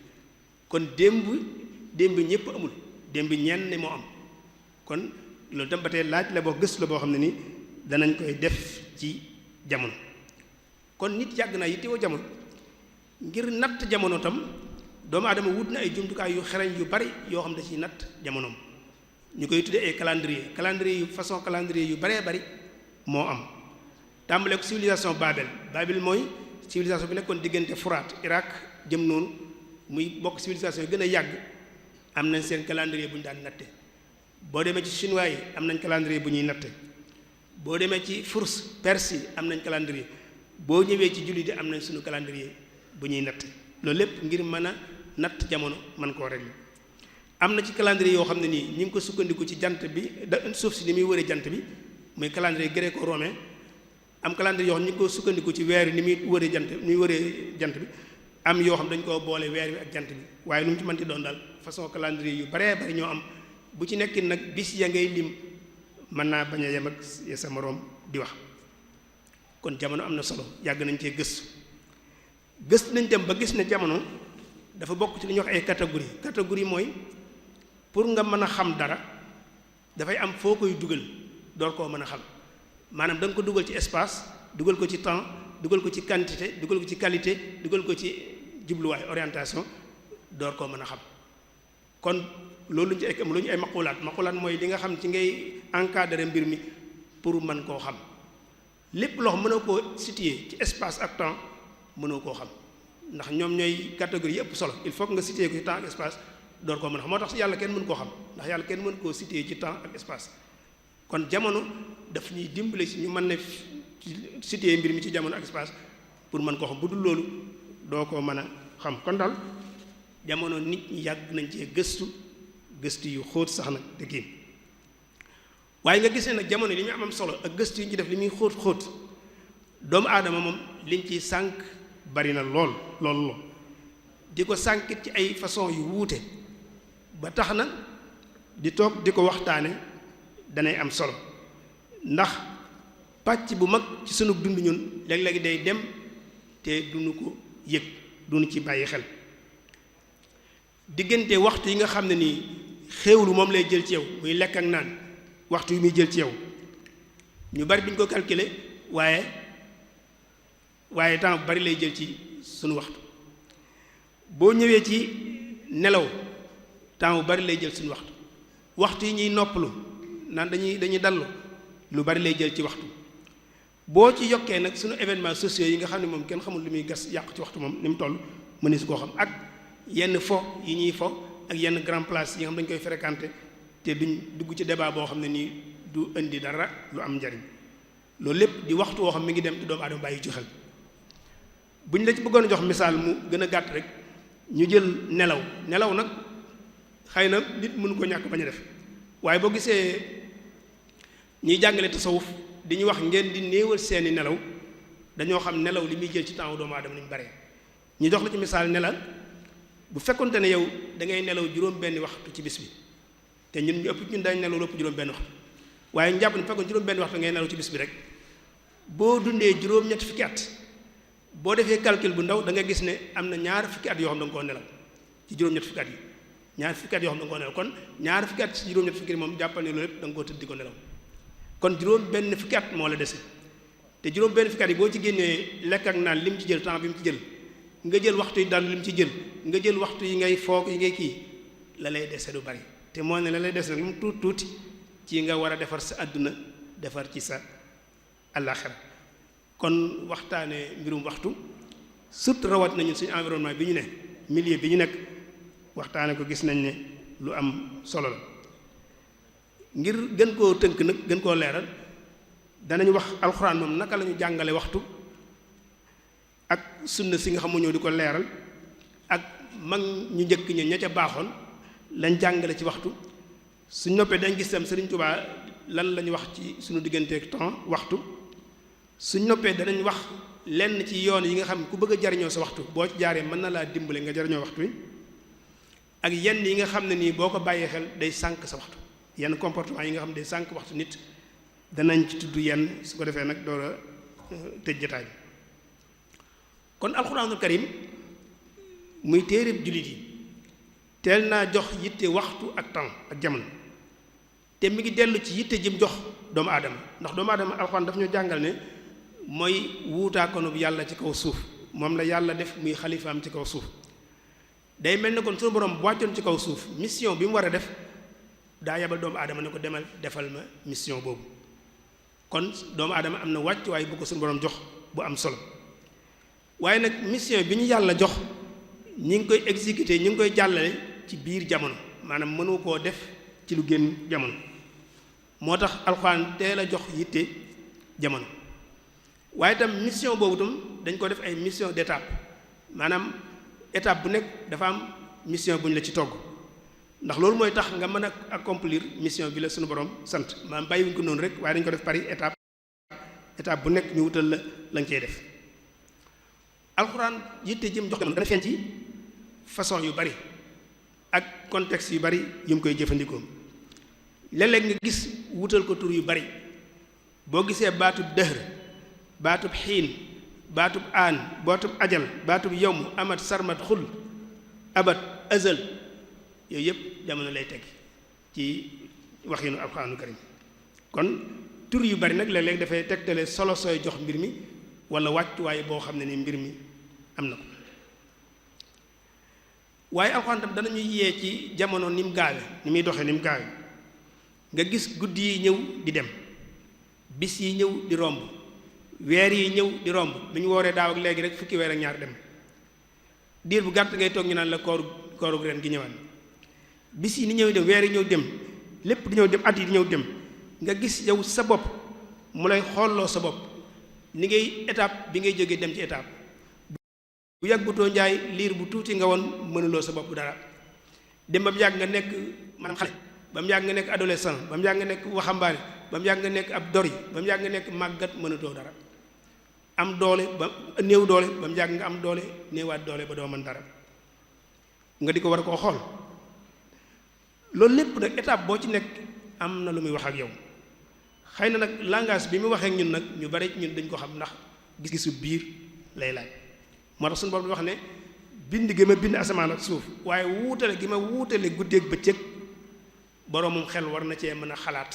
kon démb ñépp amul démb ñenn moo am kon loolu tam ba tey laaj la boo gëstu la boo xam ne ni danañ koy def ci jamono kon nit yàgg naa yittewoo jamono ngir natt jamono tam doomu aadama wut na ay jumtukaay yu xereñ yu bari yoo xam ne ci natt jamonoom ñu koy tuddee ay calendrier yu façon calendrier yu baree bari moo am tàmbalee ko civilisation Babel mooy civilisation bi nekkoon diggante Furaat Irak jëm noonu muy bokk civilisation yu gën a yàgg am nañ seen calendrier bu ñu daan natte boo demee ci chinois yi am nañ calendrier bu ñuy natte boo demee ci Furs Perse yi am nañ calendrier boo ñëwee ci jullit yi am nañ suñu calendrier bu ñuy natt loolu lépp ngir mën a natt jamono mën koo régler am na ci calendrier yoo xam ne nii ñu ngi ko sukkandiku ci jant bi suuf si ni muy wëree jant bi muy calendrier gréco-romain am calendrier yoo xam ñu ngi ko sukkandiku ci weer yi ni muy wëree jant bi am yoo xam dañ koo boole weer bi ak jant bi waaye lu mu ci mënti doon daal façon calendrier yu baree bari ñoo am bu ci nekk nag bis ya ngay lim mën naa bañ a yem ak sa moroom di wax kon jamono am na solo yàgg nañ cee gëstu nañ dem ba gis ne jamono dafa bokk ci li ñuy wax ay catégorie mooy pour nga mën a xam dara dafay am foo koy dugal door koo mën a xam maanaam da nga ko dugal ci espace dugal ko ci temps dugal ko ci quantité dugal ko ci qualité dugal ko ci jubluwaay orientation door koo mën a xam kon loolu lu ñu ay maqulaat mooy li nga xam ci ngay encadrer mbir mi pour mën koo xam lépp loo xam mënoo koo situer ci espace ak temps mënoo koo xam ndax ñoom ñooy catégorie yi ëpp solo il faut que nga situer ko ci temps ak espace door koo mën a xam moo tax yàlla kenn mën koo xam ndax yàlla kenn mën koo situer ci temps ak espace kon jamono daf ñuy dimbale si ñu mën ne situer mbir mi ci jamono ak espace pour mën koo xam bu dul loolu doo ko mën a xam kon daal jamono nit ñi yàgg nañ cee gëstu yu xóot sax nag te kii waaye nga gisee nag jamono li muy am solo ak gëstu yi ñu def li muy xóot doomu aadama moom liñ ciy sànq bari na lool di ko sànkit ci ay façon yu wuute ba tax na di toog di ko waxtaane danay am solo ndax pàcc bu mag ci sunu dund ñun léeg-léeg day dem te duñu ko yëg duñu ci bàyyi xel diggante waxtu yi nga xam ne nii xéewlu moom lay jël ci yow muy lekk ak naan waxtu yi muy jël ci yow ñu bari duñ ko calculer waaye temps bu bari lay jël ci sunu waxtu boo ñëwee ci nelaw temps bu bari lay jël suñu waxtu yi ñuy noppalu naan dañuy dallu lu bari lay jël ci waxtu boo ci yokkee nag suñu événements sociaux yi nga xam ne moom kenn xamul lu muy gas yàq ci waxtu moom ni mu toll mënees koo xam ak yenn fo yi ñuy fo ak yenn grand place yi nga xam dañ koy fréquenter te duñ dugg ci débat boo xam ne nii du indi dara lu am njariñ loolu lépp di waxtu woo xam mi ngi dem te doomu aadama bàyyi ci xel buñ la ci bëggoon a jox misaal mu gën a gàtt rek ñu jël nelaw nag xëy na nit mënu ko ñàkk bañ a def waaye boo gisee ñuy jàngale tasawuf di ñu wax ngeen di néewal seeni nelaw dañoo xam nelaw li muy jël ci temps doomu aadama ni mu bare ñu jox la ci misaal ne la bu fekkonte ne yow da ngay nelaw juróom benn waxtu ci bis bi te ñun ñu ëpp ñun dañ nelaw lépp juróom benn waxtu waaye njàpp ne fekkoon juróom benn waxtu ngay nelaw ci bis bi rek boo dundee juróom-ñetti fukki at boo defee calcul bu ndaw da nga gis ne am na ñaar fukki at yoo xam da nga koo nelaw ci juróom-ñetti fukki at yi ñaar fukki at yoo xam da nga koo nelaw kon ñaar fukki at ci juróom-ñetti fukki at moom jàppal ne loolu lépp da nga koo tëdd di ko nelaw kon juróom benn fukki at moo la dese te juróom benn fukki at yi boo ci génnee lekk ak naan li mu ci jël temps bi mu ci jël nga jël waxtu yi daal li mu ci jël nga jël waxtu yi ngay foog yi ngay kii la lay dese du bari te moo ne la lay dese nag lu mu tuuti ci nga war a defar sa àdduna defar ci sa àllaaxira kon waxtaane mbirum waxtu surtout rawat nañu suñu environnement bi ñu ne milieu bi ñu nekk waxtaane ko gis nañ ne lu am solo la ngir gën koo tënk nag gën koo leeral danañ wax alxuraan moom naka la ñu jàngale waxtu ak sunna si nga xam ñoo di ko leeral ak mag ñu njëkk ña ca baaxoon lañ jàngale ci waxtu suñ noppee dañ gis tam Sëriñ Tuubaa lan la ñu wax ci suñu digganteeg temps waxtu suñ noppee danañ wax lenn ci yoon yi nga xam ku bëgg a jariñoo sa waxtu boo ci jaaree mën na laa dimbale nga jariñoo waxtu wi ak yenn yi nga xam ne nii boo ko bàyyee xel day sànq sa waxtu yenn comportement yi nga xam ne day sànq waxtu nit danañ ci tudd yenn su ko defee nag door a tëj jotaay bi kon alxuraanul karim muy téereb jullit yi teel naa jox yitte waxtu ak temps ak jamono te mi ngi dellu ci yitte jëm jox doomu aadama ndax doomu aadama alxuraan daf ñu jàngal ne mooy wuutaakoonu bu yàlla ci kaw suuf moom la yàlla def muy xalifaam ci kaw suuf day mel ne kon suñu borom bu wàccoon ci kaw suuf mission bi mu war a def daa yebal doomu aadama ne ko demal defal ma mission boobu kon doomu aadama am na wàccuwaay bu ko suñu borom jox bu am solo waaye nag mission bi ñu yàlla jox ñi ngi koy exécuter ñi ngi koy jàllale ci biir jamono maanaam mënu koo def ci lu génn jamono moo tax alxuraan teel a jox yitte jamono waaye itam mission boobu itam dañ ko def ay mission d'étape maanaam étape bu nekk dafa am mission bu ñu la ci togg ndax loolu mooy tax nga mën a accomplir mission bi la suñu borom sant maanaam bàyyiwuñ ko noonu rek waaye dañ ko def par étape bu nekk ñu wutal la la nga cey def alxuraan yitte jëm jox jamono dana feeñ ci façon yu bari ak contexte yu bari yu mu koy jëfandikoo léeg-léeg nga gis wutal ko tur yu bari boo gisee baatub dëhr baatub xiin baatub aan baatub ajal baatub yowm amat sarmat xul abat azal yooyu yëpp jamono lay teg ci waxinu alxuraanu karim kon tur yu bari nag léeg-léeg dafay tegtale solo sooy jox mbir mi wala wàccuwaay boo xam ne ni mbir mi am na ko waaye alxuraan tam danañuy yee ci jamono ni mu gaawe ni muy doxee ni mu gaawe nga gis guddi yi ñëw di dem bis yi ñëw di romb weer yi ñëw di romb bi ñu wooree daaw ak léegi rek fukki weer ak ñaar dem diir bu gàtt ngay toog ñu naan la kooru ren gi ñëwaat bis yi ni ñëw dem weer yi ñëw dem lépp di ñëw dem at yi di ñëw dem nga gis yow sa bopp mu lay xoolloo sa bopp ni ngay étape bi ngay jógee dem ci étape bu yàggutoo njaay liir bu tuuti nga woon mënuloo sa bopp dara dem ba mu yàgg nga nekk maanaam xale ba mu yàgg nga nekk adolescent ba mu yàgg nga nekk waxambaane ba mu yàgg nga nekk ab dori ba mu yàgg nga nekk màggat mënatoo dara am doole ba néew doole ba mu yàgg nga am doole néewaat doole ba doo mën dara nga di ko war a koo xool loolu lépp nag étape boo ci nekk am na lu muy wax ak yow xëy na nag langage bi mu waxee ak ñun nag ñu bari ñun dañ ko xam ndax gis-gisu biir lay laaj moo tax suñu borom di wax ne bind gi ma bind asamaan ak suuf waaye wuutale gi ma wuutale guddeeg bëccëg boroomum xel war na cee mën a xalaat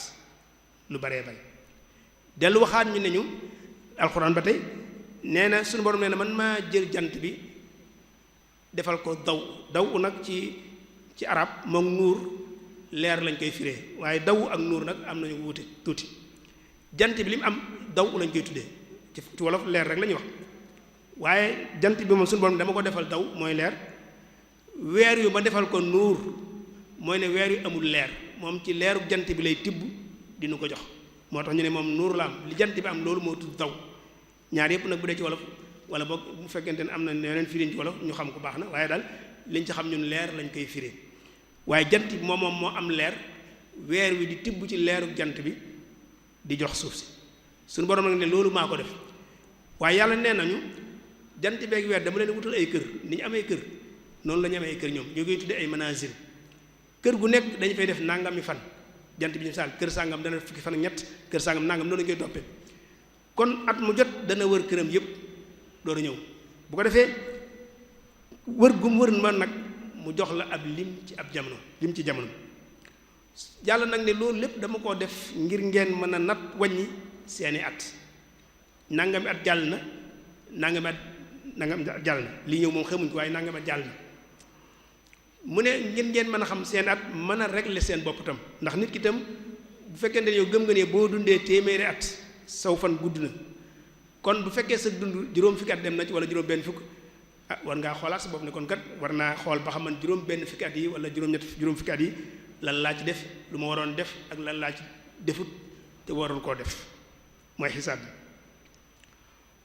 lu baree bari dellu waxaat ñu ne ñu alxuraan ba tey nee na suñu borom nee na man maa jël jant bi defal ko daw nag ci arab moom nuur leer lañ koy firee waaye daw ak nuur nag am nañu wuute tuuti jant bi li mu am daw lañ koy tuddee ci wolof leer rek la ñuy wax waaye jant bi moom suñu borom dama ko defal daw mooy leer weer yu ma defal ko nuur mooy ne weer yu amul leer moom ci leeru jant bi lay tibb dinu ko jox moo tax ñu ne moom nuur la am li jant bi am loolu moo tudd daw ñaar yëpp nag bu dee ci wolof wala boog bu fekkente ne am na yeneen firiñ ci wolof ñu xam ko baax na waaye daal liñ ci xam ñun leer lañ koy firee waaye jant bi moom moo am leer weer wi di tibb ci leeru jant bi di jox suuf si suñu borom nag ne loolu maa ko def waaye yàlla nee nañu jant beeg weer dama leen wutal ay kër ni ñu amee kër noonu la ñu amee ay kër ñoom ñoo koy tuddee ay manazil kër gu nekk dañu fay def nangami fan jant bi ñu saal kër sàngam dana fukki fan ak ñett kër sàngam nangam noonu lañu koy toppee kon at mu jot dana wër këram yépp door a ñëw bu ko defee wër gum wër ma nag mu jox la ab lim ci ab jamono lim ci jamono yàlla nag ne loolu lépp dama koo def ngir ngeen mën a nat wàññi seeni at nangami at jàll na nangami at jàll na lii ñëw moom xamuñ ko waaye nangami at jàll na mu ne ngeen mën a xam seen at mën a régler seen bopp tam ndax nit ki tam bu fekkente ne yow gëm nga ne boo dundee téeméeri at saw fan gudd na kon bu fekkee sa dund juróom fukki at dem na ci wala juróom benn fukk war ngaa xoolaat sa bopp ne kon kat war naa xool ba xam man juróom benn fukki at yi wala juróom fukki at yi lan laa ci def lu ma waroon def ak lan laa ci defut te waroon koo def mooy xisaab bi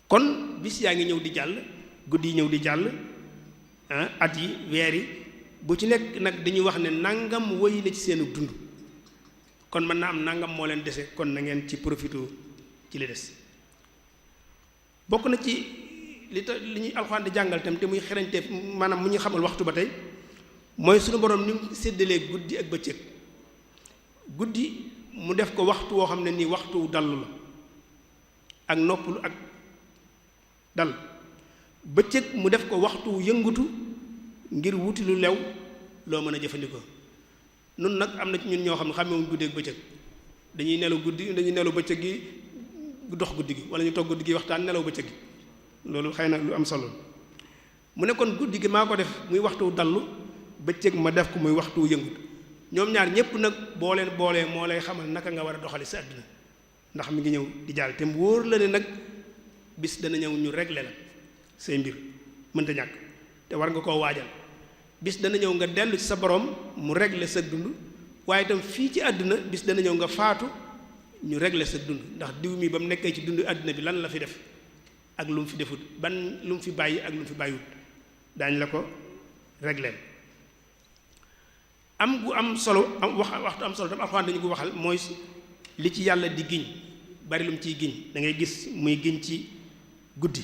kon bis yaa ngi ñëw di jàll guddi yi ñëw di jàll at yi weer yi bu ci nekk nag dañuy wax ne nangam wëy na ci seenu dund kon mën naa am nangam moo leen dese kon na ngeen ci profité ci li des bokk na ci li ñuy alxuraan di jàngal tam te muy xerañte maanaam mu ñu xamal waxtu ba tey mooy suñu borom ni mu séddalee guddi ak bëccëg guddi mu def ko waxtu woo xam ne nii waxtu dallu la ak noppalu ak dal bëccëg mu def ko waxtu yëngutu ngir wuti lu lew loo mën a jëfandikoo nun nag am na ci ñun ñoo xam ne xamewuñ guddi ak bëccëg dañuy nelaw guddi dañuy nelaw bëccëg gi dox guddi gi wala ñu toog guddi gi waxtaan nelaw bëccëg gi loolu xëy na lu am solo mu ne kon guddi gi maa ko def muy waxtu dallu bëccëg ma def ko muy waxtu yëngut ñoom ñaar ñépp nag boo leen boolee moo lay xamal naka nga war a doxali sa àdduna ndax mi ngi ñëw di jàll te mu wóor la ne nag bis dana ñëw ñu régler la say mbir mënta ñàkk te war nga koo waajal bis dana ñëw nga dellu ci sa borom mu régler sa dund waaye itam fii ci àdduna bis dana ñëw nga faatu ñu régler sa dund ndax diw mi ba mu nekkee ci dund àdduna bi lan la fi def ak lu mu fi defut ban lu mu fi bàyyi ak lu mu fi bàyyiwut daañ la ko régler am gu am solo waxtu am solo tam alxuraan dañu ko waxal mooy li ci yàlla di giñ bari lu mu ciy giñ da ngay gis muy giñ ci guddi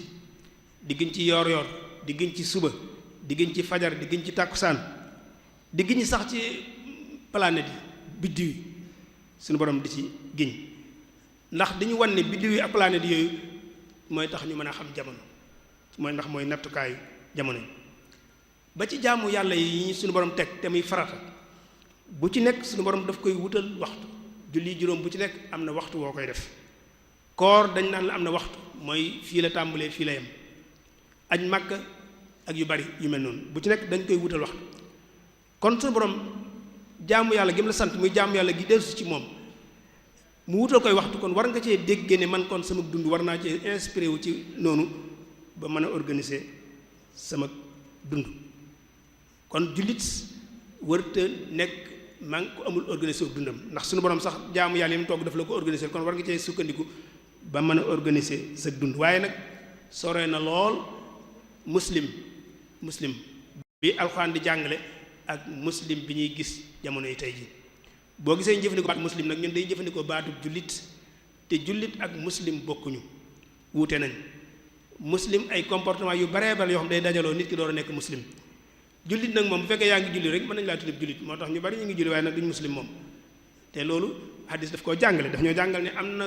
di giñ ci yoor yoor di giñ ci suba di giñ ci fajar di giñ ci tàkkusaan di giñ sax ci planète yi biddiw yi suñu borom di ci giñ ndax dañu wan ne biddiw yi ak planète yooyu mooy tax ñu mën a xam jamono mooy ndax mooy nattukaayu jamono yi ba ci jaamu yàlla yi ñu suñu borom teg te muy farata bu ci nekk suñu borom daf koy wutal waxtu julli juróom bu ci nekk am na waxtu woo koy def koor dañ naan la am na waxtu mooy fii la tàmbalee fii la yem aj Makka ak yu bari yu mel noonu bu ci nekk dañ koy wutal waxtu kon suñu borom jaamu yàlla gi mu la sant muy jaamu yàlla gi dellusi ci moom mu wutal koy waxtu kon war nga cee dégg ne man kon sama dund war naa cee inspiré wu ci noonu ba mën a organiser sama dund kon jullit warta nekk maa ngi ko amul organiser wu dundam ndax suñu borom sax jaamu yàlla yi mu togg daf la ko organiser kon war nga cee sukkandiku ba mën a organiser sa dund waaye nag sore na lool muslim bi alxuraan di jàngale ak muslim bi ñuy gis jamono yi tey ji boo gisee ñu jëfandikoo baatu muslim nag ñun dañuy jëfandikoo baatu jullit te jullit ak muslim bokkuñu wuute nañ muslim ay comportement yu baree bare yoo xam day dajaloo nit ki door a nekk muslim jullit nag moom bu fekkee yaa ngi julli rek mën nañu laa tuddee jullit moo tax ñu bari ñu ngi julli waaye nag duñ muslim moom te loolu hadis daf koo jàngale daf ñoo jàngal ne am na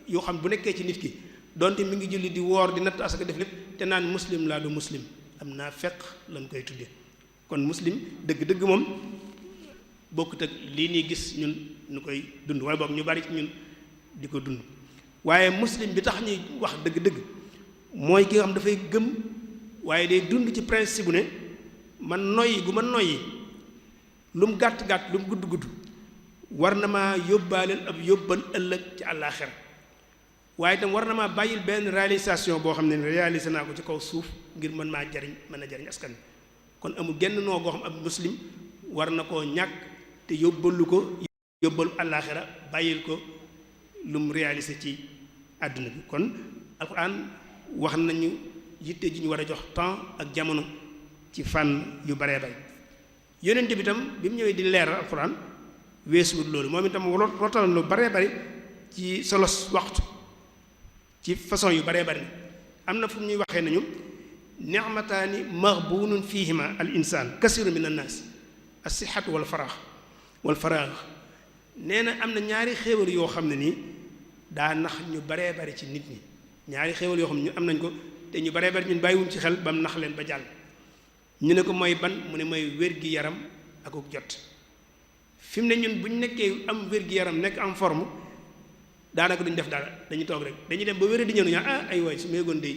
yoo xam bu nekkee ci nit ki donte mi ngi julli di woor di natt asaka def lépp te naan muslim laa du muslim am naa fekk lañ koy tuddee kon muslim dëgg-dëgg moom bokkut ak lii nii gis ñun ñu koy dund wala boog ñu bari ci ñun di ko dund waaye muslim bi tax ñuy wax dëgg-dëgg mooy ki nga xam dafay gëm waaye day dund ci principe bu ne man noyyi gu ma noyyi lu mu gàtt-gàtt lu mu gudd-gudd war na maa yóbbaaleel ab yóbbal ëllëg ci àllaaxira waaye itam war na maa bàyyil benn réalisation boo xam ne réalisé naa ko ci kaw suuf ngir mën maa jariñ mën a jariñ askan kon amul genn noo goo xam ab muslim war na koo ñàkk te yóbbalu ko yóbbalu àllaaxira bàyyil ko lu mu réalisé ci àdduna bi kon alxuraan wax nañu yitte ji ñu war a jox temps ak jamono ci fànn yu baree bay yonent bi itam bi mu ñëwee di leeral alxuraan weesuwut loolu moom itam rotal lu baree bari ci solos waxtu ci façon yu baree bari am na fu ñuy waxee nañu ni'mataani maghbunun fihima al insaan kasiru min annaas as-sihhatu wal faraax nee na am na ñaari xéewal yoo xam ne nii daa nax ñu baree bari ci nit ñi ñaari xéewal yoo xam ne ñu am nañ ko te ñu baree bari ñun bàyyiwuñ ci xel ba mu nax leen ba jàll ñu ne ko mooy ban mu ne mooy wér-gi-yaram akuk jot fi mu ne ñun bu ñu nekkee am wér-gi-yaram nekk en forme daanaka duñ def dara dañuy toog rek dañuy dem ba wér di ñëw ñu ay waay su ma yëgoon de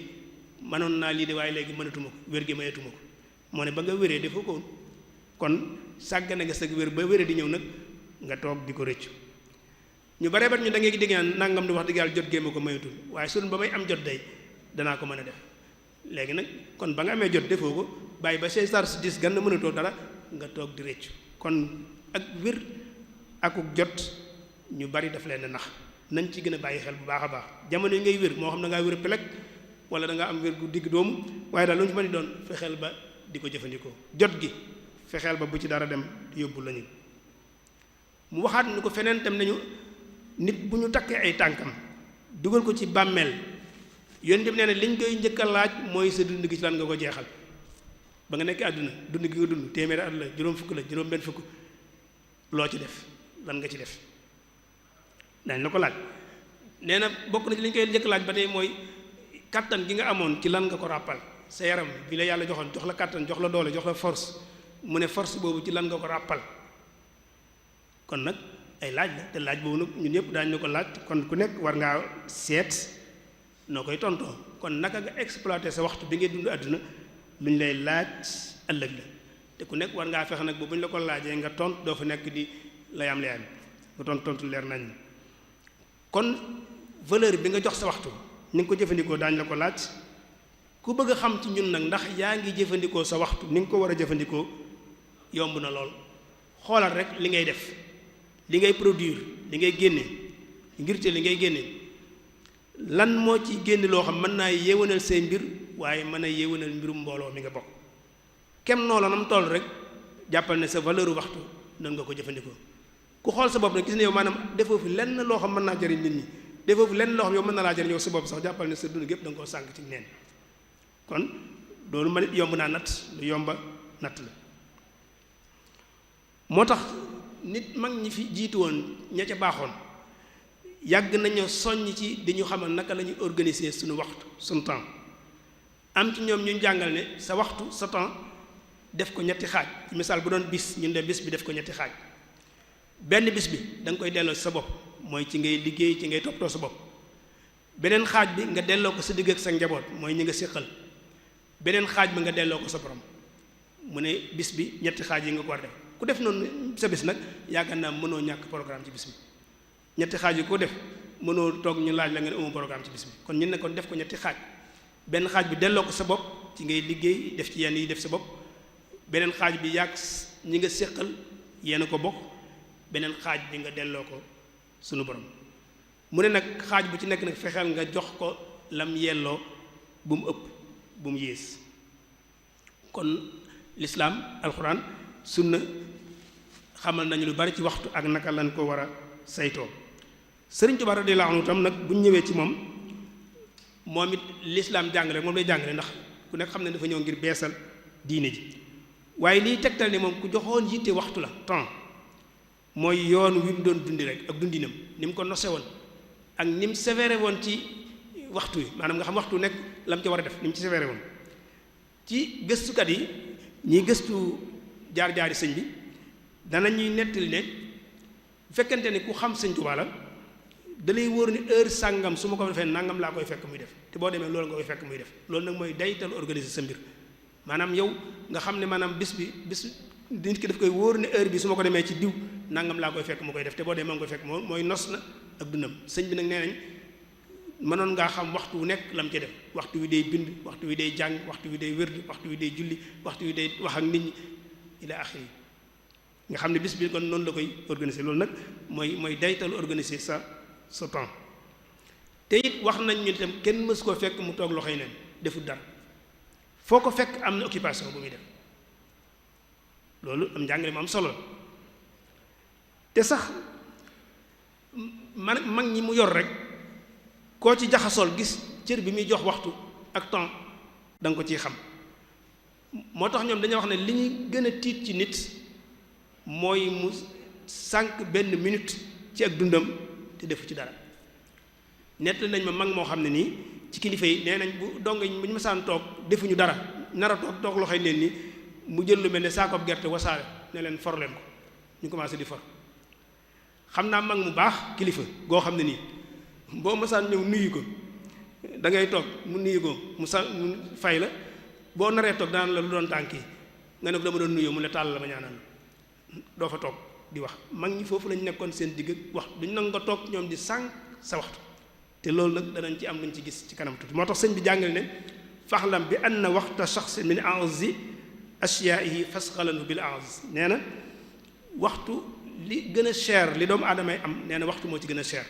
mënoon naa lii de waaye léegi mënatuma ko wér gi mayatuma ko moo ne ba nga wéree defoo ko woon kon sàggane nga sag wér ba wéree di ñëw nag nga toog di ko rëccu ñu baree bari ñu da ngay dégg naan nangam di wax dëgg yàlla jot géema ko mayatul waaye sun ba may am jot day danaa ko mën a def léegi nag kon ba nga amee jot defoo ko bàyyi ba say sar si dis gan na mënatoo dara nga toog di rëccu kon ak wér akuk jot ñu bari daf leen a nax nañ ci gën a bàyyi xel bu baax a baax jamono yi ngay wér moo xam da ngaa wér pelek wala da ngaa am wér gu digg doomu waaye daal lu ñu ci mën di doon fexeel ba di ko jëfandikoo jot gi fexeel ba bu ci dara dem yóbbu lañu mu waxaat ni ko feneen tam nañu nit bu ñu takkee ay tànkam dugal ko ci bàmmeel yoon dem nee na liñ koy njëkk a laaj mooy sa dund gi ci lan nga ko jeexal ba nga nekk àdduna dund gi nga dund téeméeri at la juróom fukk la juróom benn fukk loo ci def lan nga ci def dañ la ko laaj nee na bokk na ci li ñu koy njëkk laaj ba tey mooy kattan gi nga amoon ci lan nga ko ràppal sa yaram bi la yàlla joxoon jox la kattan jox la doole jox la force mu ne force boobu ci lan nga ko ràppal kon nag ay laaj la te laaj boobu nag ñun ñëpp daañu ko laaj kon ku nekk war ngaa seet noo koy tontoo kon naka nga exploité sa waxtu bi ngay dund àdduna lu ñu lay laaj ëllëg la te ku nekk war ngaa fexe nag bu ñu la ko laajee nga tont doo fa nekk di layam nga tontu leer nañ kon valeur bi nga jox sa waxtu ni nga ko jëfandikoo daañu la ko laaj ku bëgg a xam ci ñun nag ndax yaa ngi jëfandikoo sa waxtu ni nga ko war a jëfandikoo yomb na lool xoolal rek li ngay def li ngay produire li ngay génne ngir te li ngay génne lan moo ci génne loo xam mën naa yéwénal say mbir waaye mën a yéwénal mbirum mbooloo mi nga bokk kem noonu nam toll rek jàppal ne sa valeur waxtu nan nga ko jëfandikoo ku xool sa bopp nag gis ne yow maanaam defoo fi lenn loo xam mën naa jëriñ nit ñi defoo fi lenn loo xam yow mën na laa jëriñ yow sa bopp sax jàppal ne sa dund gépp da nga koo sànk ci neen kon loolu ma nit yomb naa natt lu yomba natt la moo tax nit mag ñi fi jiitu woon ña ca baaxoon yàgg nañu soññ ci di ñu xamal naka la ñuy organiser suñu waxtu suñu temps am ci ñoom ñu jàngal ne sa waxtu sa temps def ko ñetti xaaj ci misaal bu doon bis ñun de bis bi def ko ñetti xaaj benn bis bi da nga koy delloo sa bopp mooy ci ngay liggéey ci ngay toppatoo sa bopp beneen xaaj bi nga delloo ko sa digg ak sa njaboot mooy ñi nga séqal beneen xaaj bi nga delloo ko sa borom. mu ne bis bi ñetti xaaj yi nga ko war def ku def noonu sa bis nag yaakaar naa mënoo ñàkk programme ci bis bi ñetti xaaj yi ko def mënoo toog ñu laaj la nga ne amoo programme ci bis bi kon ñun ne kon def ko ñetti xaaj benn xaaj bi delloo ko sa bopp ci ngay liggéey def ci yenn yi def sa bopp beneen xaaj bi yàgg ñi nga séqal yéen a ko bokk beneen xaaj bi nga delloo ko sunu borom mu ne nag xaaj bu ci nekk nag fexeel nga jox ko lam yelloo bu mu ëpp bu mu yées kon lislaam alxuraan sunna xamal nañu lu bari ci waxtu ak naka lañ ko war a saytoo Sëriñ Tuubaa radiyallaahu anhu tam nag bu ñu ñëwee ci moom it lislaam jàngale moom lay jàngale ndax ku nekk xam ne dafa ñëw ngir beesal diine ji waaye liy tegtal ne moom ku joxoon yitte waxtu la temps mooy yoon wi mu doon dundi rek ak dundinam ni mu ko nose woon ak ni mu sévère woon ci waxtu yi maanaam nga xam waxtu nekk la mu ci war a def ni mu ci sévère woon ci gëstukat yi ñiy gëstu jaar-jaari sëñ bi danañuy nettali ne bu fekkente ne ku xam Sëñ Tuubaa la da lay wóor ni heure sàngam su ma ko defee nangam laa koy fekk muy def te boo demee loolu nga koy fekk muy def loolu nag mooy daytal organiser sa mbir maanaam yow nga xam ne maanaam bis nit ki daf koy wóor ne heure bi su ma ko demee ci diw nangam laa koy fekk mu koy def te boo demee nga koy fekk mooy nos na ak dundam sëñ bi nag nee nañ mënoon ngaa xam waxtu wu nekk lam ci def waxtu wi day bind waxtu wi day jàng waxtu wi day wérd waxtu wi day julli waxtu wi day wax ak nit ñi ila axiri nga xam ne bis bi kon noonu la koy organiser loolu nag mooy daytal organiser sa temps te it wax nañ ñu itam kenn mës koo fekk mu toog loxoy neen deful dara foo ko fekk am na occupation bu muy def loolu am njàngale mu am solo te sax mag ñi mu yor rek koo ci jaxasool gis cër bi muy jox waxtu ak temps da nga ko ciy xam moo tax ñoom dañoo wax ne li ñuy gën a tiit ci nit mooy mu sànq benn minute ci ak dundam te defu ci dara nettali nañ ma mag moo xam ne nii ci kilifa yi nee nañ bu dong bu ñu masaan toog defuñu dara nar a toog loxoy neen ni mu jël lu mel ne saakoob gerte wasaare ne leen for leen ko ñu commencé di for xam naa mag mu baax kilifa goo xam ne nii boo masaan ñëw nuyu ko da ngay toog mu nuyu ko mu fay la boo naree toog daan la lu doon tànk yi nga ne ko dama doon nuyoo mu ne tàll la ma ñaanal doo fa toog di wax mag ñi foofu lañ nekkoon seen digg wax duñ nag nga toog ñoom di sànq sa waxtu te loolu nag danañ ci am luñ ci gis ci kanam tuuti moo tax sëñ bi jàngale ne faxlam bi anna waxta shaxsin min a'zi ashyaa'ihi fasxalanhu bil a'z nee na waxtu li gën a cher li doomu aadamay am nee na waxtu moo ci gën a cher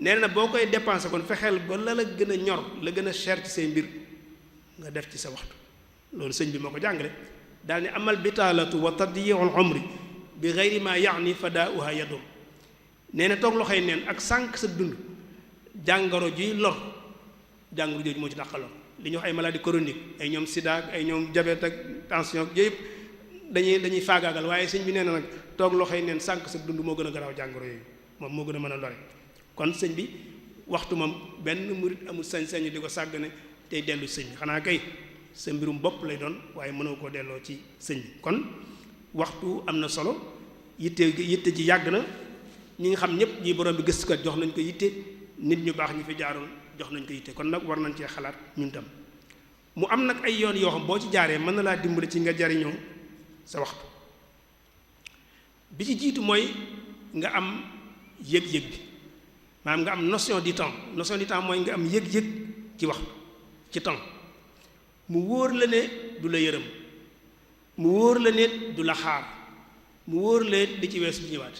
nee na boo koy dépensé kon fexeel ba la gën a ñor la gën a cher ci say mbir nga def ci sa waxtu loolu sëñ bi moo ko jàngale daal ni amal bitaalatu wa tadyi'ul umri bi ghayri ma ya'ni fadaa'uha yadur nee na toog loxoy neen ak sànq sa dund jàngoro juy lor jàngoro jooju moo ci dàqaloo li ñuy wax ay maladie chronique ay ñoom sida ak ay ñoom diabète ak tension ak yooyu yëpp dañuy faagaagal waaye sëñ bi nee na nag toog loxoy neen sànq sa dund moo gën a garaaw jàngoro yooyu moom moo gën a mën a lore kon sëñ bi waxtu moom benn murit amul sañ-sañu di ko sàggane tey dellu sëñ bi xanaa kay sa mbirum bopp lay doon waaye mënoo koo delloo ci sëñ bi kon waxtu am na solo yitte ji yàgg na ñi nga xam ñëpp ñi borom bi gëstukat jox nañ ko yitte nit ñu baax ñi fi jaaroon jox nañ ko yitte kon nag war nañ cee xalaat ñun tam mu am nag ay yoon yoo xam boo ci jaaree mën na laa dimbali ci nga jariñoo sa waxtu bi ci jiitu mooy nga am yëg-yëg bi maanaam nga am notion du temps mooy nga am yëg-yëg ci waxtu ci temps mu wóor la ne du la yërëm mu wóor la ne du la xaar mu wóor la di ci weesu bi ñëwaat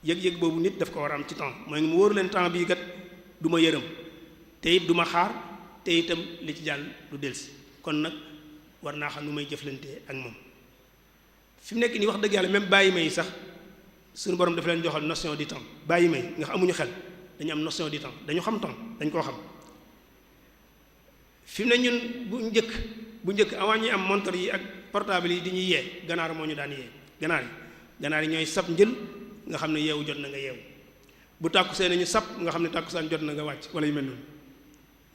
yëg-yëg boobu nit daf ko war a am ci temps mooy mu wóor leen temps bii kat du ma yërëm te it du ma xaar te itam li ci jàll du delsi kon nag war naa xam nu may jëflante ak moom fi mu nekk nii wax dëgg yàlla même bàyyi may sax suñu borom dafa leen joxal notion du temps bàyyi may nga xam amuñu xel dañu am notion du temps dañu xam temps dañ koo xam fi mu ne ñun bu njëkk avant ñuy am montre yi ak portable yi di ñuy yee ganaar moo ñu daan yee ganaar yi ñooy sab njël nga xam ne yeewu jot na nga yeewu bu tàkkusee nañu sab nga xam ne tàkkusaan jot na nga wàcc wala yu mel noonu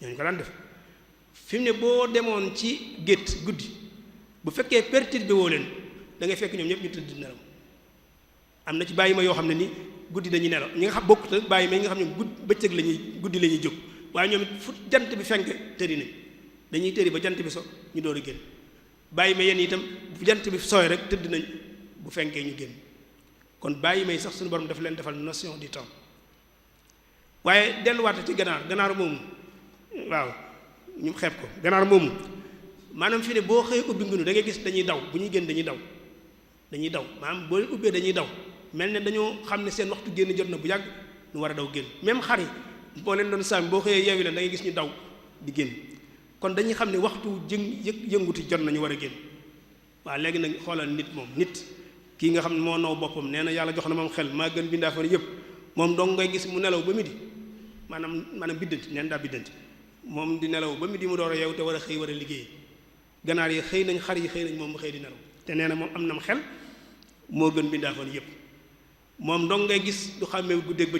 ñooñu ko daan def fi mu ne boo demoon ci gétt guddi bu fekkee perturbé woo leen da ngay fekk ñoom ñëpp ñu tëdd nelaw am na ci bàyyi ma yoo xam ne ni guddi dañuy nelaw ñi nga xam bokkut ak bàyyi ma yi nga xam ne bëccëg guddi la ñuy jóg waaye ñoom it fu jant bi fenk tëri nañ dañuy tëri ba jant bi so ñu door a génn bàyyi ma yenn itam bu jant bi sooy rek tëdd nañ bu fenkee ñu génn kon bàyyi may sax suñu borom dafa leen defal notion du temps waaye delluwaate ci ganaar moomu waaw ñu xeeb ko ganaar moomu maanaam fi ne boo xëyee ubbi ngunu da ngay gis dañuy daw bu ñuy génn dañuy daw maanaam boo ubbee dañuy daw mel ne dañoo xam ne seen waxtu génn jot na bu yàgg ñu war a daw génn même xar yi boo leen doon sàmm boo xëyee yeewi leen da ngay gis ñu daw di génn kon dañuy xam ne waxtu yënguti jot nañu war a génn waaw léegi nag xoolal nit moom nit kii nga xam ne moo naw boppam nee na yàlla jox na moom xel maa gën bindaa fa yëpp moom dong ngay gis mu nelaw ba midi maanaam biddanti neen daa biddanti moom di nelaw ba midi mu door a yeew te war a xëy war a liggéey ganaar yi xëy nañ xar yi xëy nañ moom mu xëy di nelaw te nee na moom am na xel moo gën bindaa fa yëpp moom dong ngay gis du xàmmee guddeeg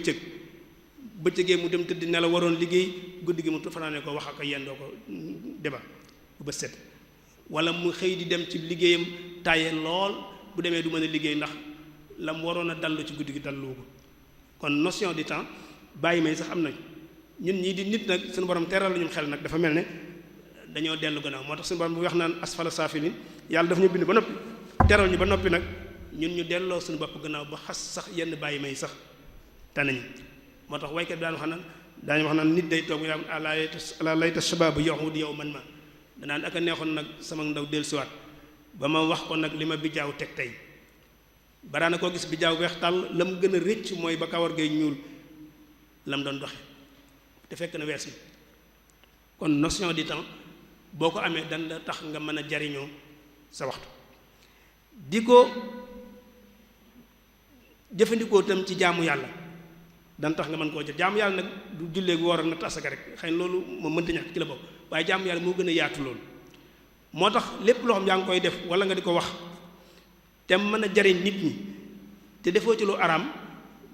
bëccëgee mu dem tëdd nelaw waroon liggéey guddi gi mu fanaane ko wax ak yendoo ko débat bu bët set wala mu xëy di dem ci liggéeyam tàyyee lool bu demee du mën a liggéey ndax la mu waroon a dallu ci guddi gi dallu ko kon notion du temps bàyyi may sax am nañ ñun ñii di nit nag suñu borom teral la ñu xel nag dafa mel ne dañoo dellu gannaaw moo tax suñu borom bu wax naan asfala saafilin yàlla daf ñu bind ba noppi teral ñu ba noppi nag ñun ñu delloo suñu bopp gannaaw ba xas sax yenn bàyyi may sax tanañu moo tax waykat bi daañu wax naan nit day toog yaa ala layta shababu yahudi yow man ma danaan ak a neexoon nag sama ndaw dellusiwaat ba ma wax ko nag li ma bijaaw teg tey baraana koo gis bijaaw weex tàll la mu gën a rëcc mooy ba kawar gay ñuul la mu doon doxe te fekk na wees mi kon notion du temps boo ko amee dan la tax nga mën a jariñoo sa waxtu di ko jëfandikoo tam ci jaamu yàlla dan tax nga mën koo jël jaamu yàlla nag du jullee gu war a natt asaka rek xëy na loolu moom mënta ñàkk ci la bokk waaye jaamu yàlla moo gën a yaatu loolu moo tax lépp loo xam yaa ngi koy def wala nga di ko wax te mën a jariñ nit ñi te defoo ci lu araam